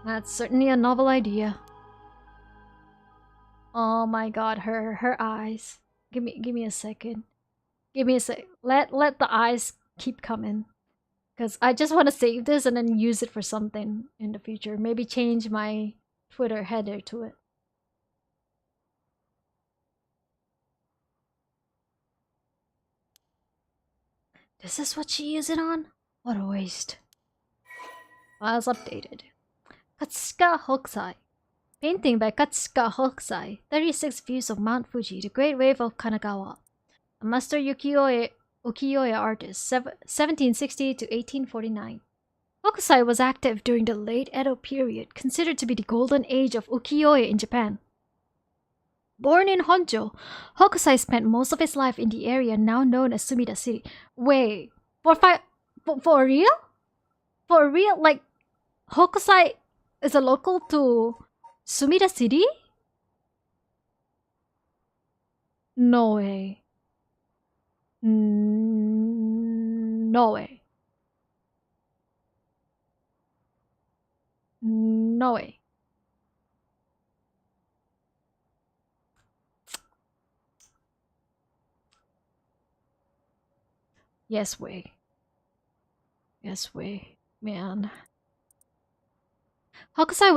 that's certainly a novel idea. Oh my god, her eyes. Give me a second. Give me a sec. Let the eyes keep coming. Cause I just want to save this and then use it for something in the future. Maybe change my Twitter header to it. This is what she used it on? What a waste. Files updated. Katsuka Hokusai. Painting by Katsuka Hokusai. 36 views of Mount Fuji, the Great Wave of Kanagawa. A master ukiyo-e artist, 1760 to 1849. Hokusai was active during the late Edo period, considered to be the golden age of ukiyo-e in Japan. Born in Honjo, Hokusai spent most of his life in the area now known as Sumida City. Wait, for real? For real? Like, Hokusai is a local to Sumida City? No way. No way. No way. Yes way. Yes way. Man. Hokusai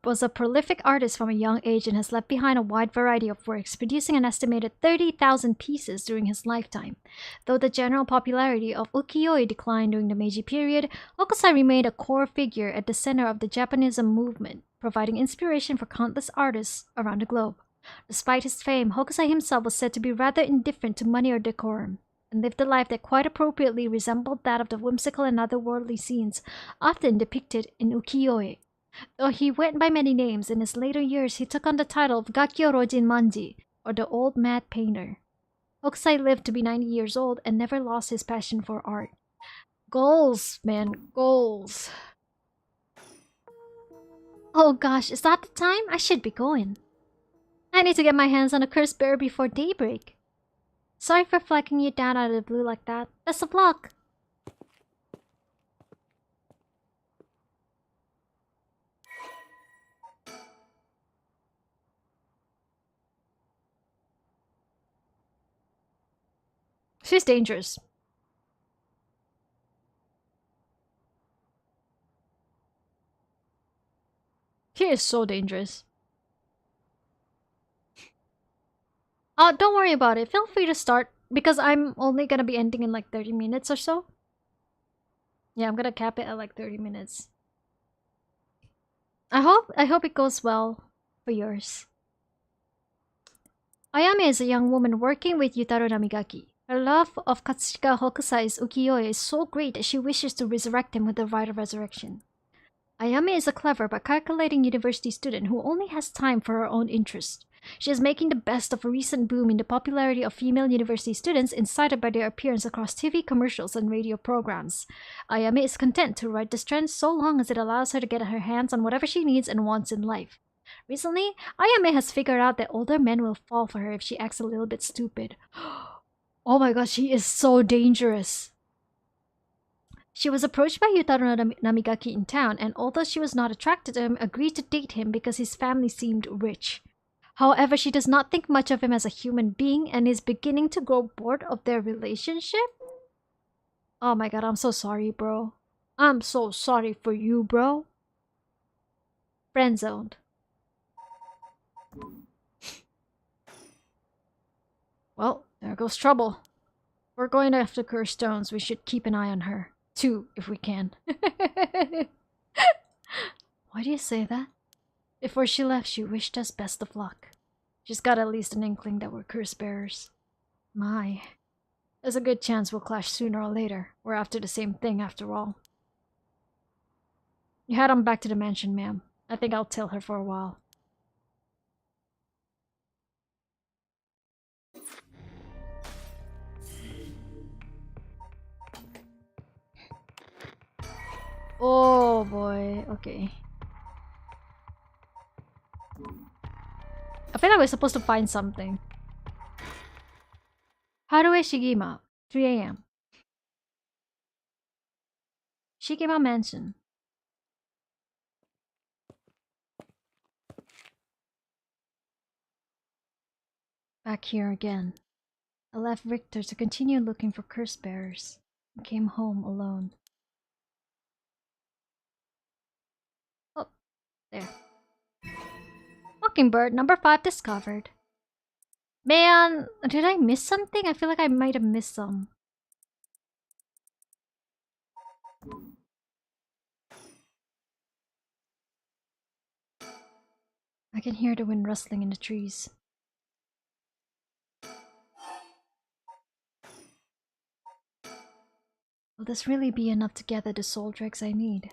was a prolific artist from a young age and has left behind a wide variety of works, producing an estimated 30,000 pieces during his lifetime. Though the general popularity of ukiyo-e declined during the Meiji period, Hokusai remained a core figure at the center of the Japanism movement, providing inspiration for countless artists around the globe. Despite his fame, Hokusai himself was said to be rather indifferent to money or decorum, and lived a life that quite appropriately resembled that of the whimsical and otherworldly scenes often depicted in ukiyo-e. Though he went by many names, in his later years he took on the title of Gakkyo Rojin Manji, or the Old Mad Painter. Hokusai lived to be 90 years old and never lost his passion for art. Goals, man, goals. Oh gosh, is that the time? I should be going. I need to get my hands on a cursed bear before daybreak. Sorry for flagging you down out of the blue like that. Best of luck! She's dangerous. She is so dangerous. Don't worry about it. Feel free to start, because I'm only gonna be ending in like 30 minutes or so. Yeah, I'm gonna cap it at like 30 minutes. I hope it goes well for yours. Ayame is a young woman working with Yutaro Namigaki. Her love of Katsushika Hokusai's ukiyo-e is so great that she wishes to resurrect him with the rite of resurrection. Ayame is a clever but calculating university student who only has time for her own interest. She is making the best of a recent boom in the popularity of female university students, incited by their appearance across TV commercials and radio programs. Ayame is content to ride this trend so long as it allows her to get her hands on whatever she needs and wants in life. Recently, Ayame has figured out that older men will fall for her if she acts a little bit stupid. Oh my god, she is so dangerous. She was approached by Yutaro Namigaki in town, and although she was not attracted to him, agreed to date him because his family seemed rich. However, she does not think much of him as a human being and is beginning to grow bored of their relationship. Oh my god, I'm so sorry, bro. I'm so sorry for you, bro. Friend-zoned. Well, there goes trouble. We're going after Cursed Stones. We should keep an eye on her. Two, if we can. Why do you say that? Before she left, she wished us best of luck. She's got at least an inkling that we're curse bearers. My. There's a good chance we'll clash sooner or later. We're after the same thing after all. You head on back to the mansion, ma'am. I think I'll tail her for a while. Oh boy, okay. I feel like we're supposed to find something. Harue Shigima, 3 a.m. Shigima Mansion. Back here again. I left Richter to continue looking for curse bearers and came home alone. Oh, there. Mockingbird number 5 discovered. Man, did I miss something? I feel like I might have missed some. I can hear the wind rustling in the trees. Will this really be enough to gather the soul dregs I need?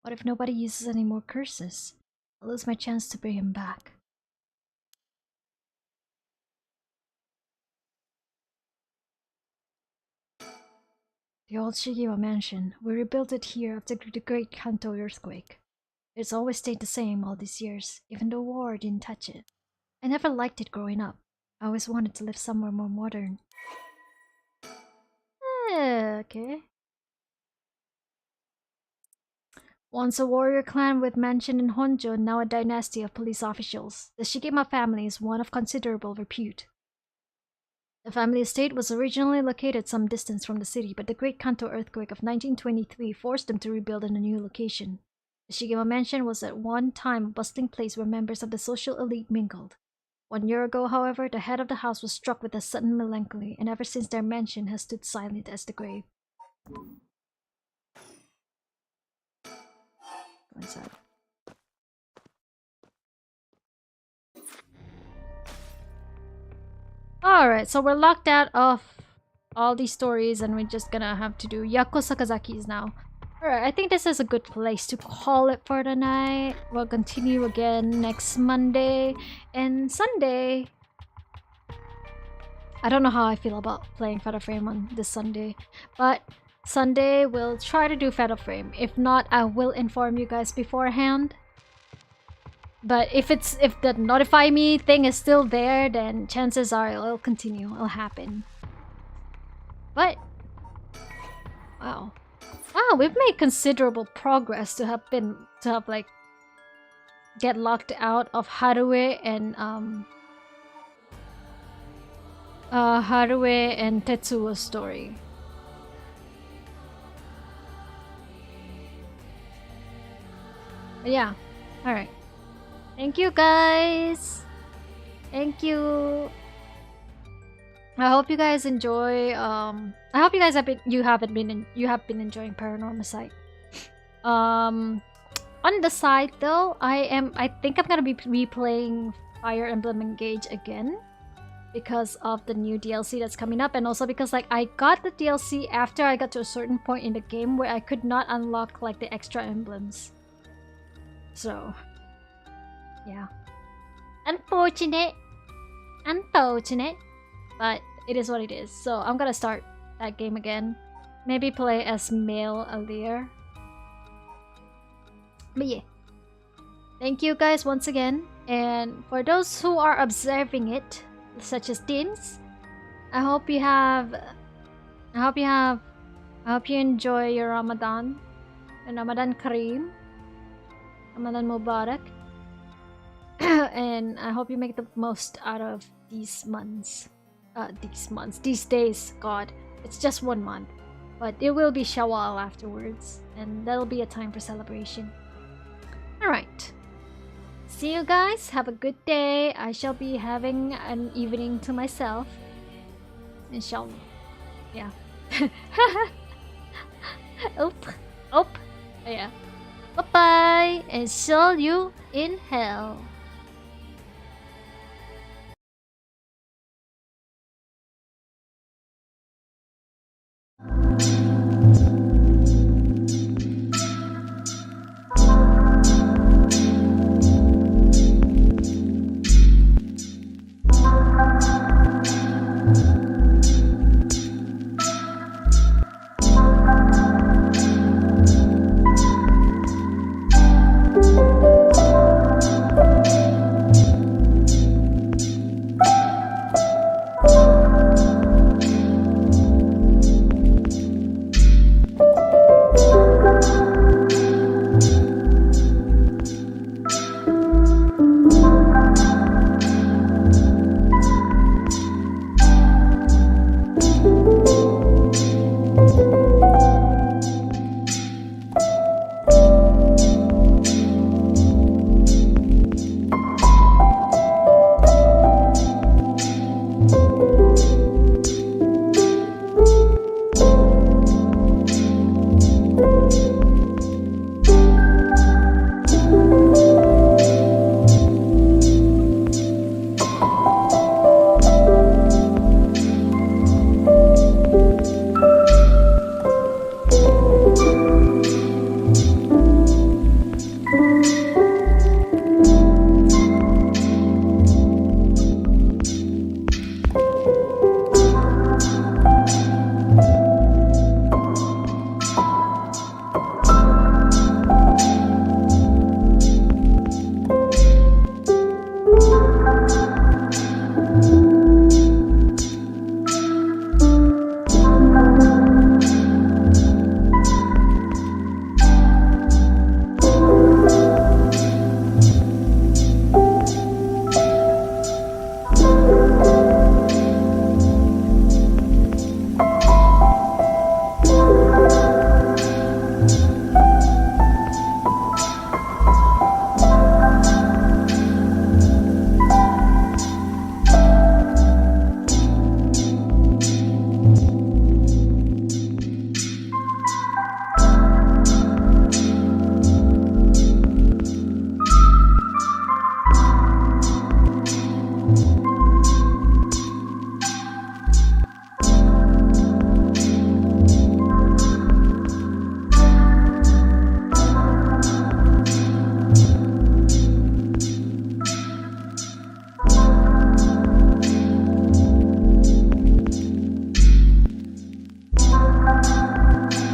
What if nobody uses any more curses? I'll lose my chance to bring him back. The old Shigiwa mansion. We rebuilt it here after the Great Kanto earthquake. It's always stayed the same all these years, even though war didn't touch it. I never liked it growing up. I always wanted to live somewhere more modern. Okay. Once a warrior clan with mansion in Honjo, now a dynasty of police officials, the Shigema family is one of considerable repute. The family estate was originally located some distance from the city, but the Great Kanto earthquake of 1923 forced them to rebuild in a new location. The Shigema mansion was at one time a bustling place where members of the social elite mingled. 1 year ago, however, the head of the house was struck with a sudden melancholy, and ever since their mansion has stood silent as the grave. Go inside. Alright, so we're locked out of all these stories and we're just gonna have to do Yako Sakazaki's now. Alright, I think this is a good place to call it for the night. We'll continue again next Monday and Sunday. I don't know how I feel about playing Fatal Frame on this Sunday, but Sunday we'll try to do Fatal Frame. If not, I will inform you guys beforehand. But if the notify me thing is still there, then chances are it'll continue, it'll happen. But wow, we've made considerable progress to have like get locked out of Haruwe and Tetsuo's story. But yeah, all right. Thank you guys. Thank you. I hope you guys enjoy. I hope you guys have been enjoying Paranormasight. On the side though, I think I'm gonna be replaying Fire Emblem Engage again because of the new DLC that's coming up, and also because like I got the DLC after I got to a certain point in the game where I could not unlock like the extra emblems. So yeah, unfortunate, but it is what it is. So I'm gonna start that game again. Maybe play as male Alir. But yeah, thank you guys once again, and for those who are observing it, such as Dins, I hope you enjoy your Ramadan, and Ramadan Kareem, Ramadan Mubarak. And I hope you make the most out of these days. God, it's just 1 month, but it will be Sheol afterwards, and that'll be a time for celebration. All right, see you guys. Have a good day. I shall be having an evening to myself, inshallah. Yeah. Oh yeah. Bye bye, and see you in hell. You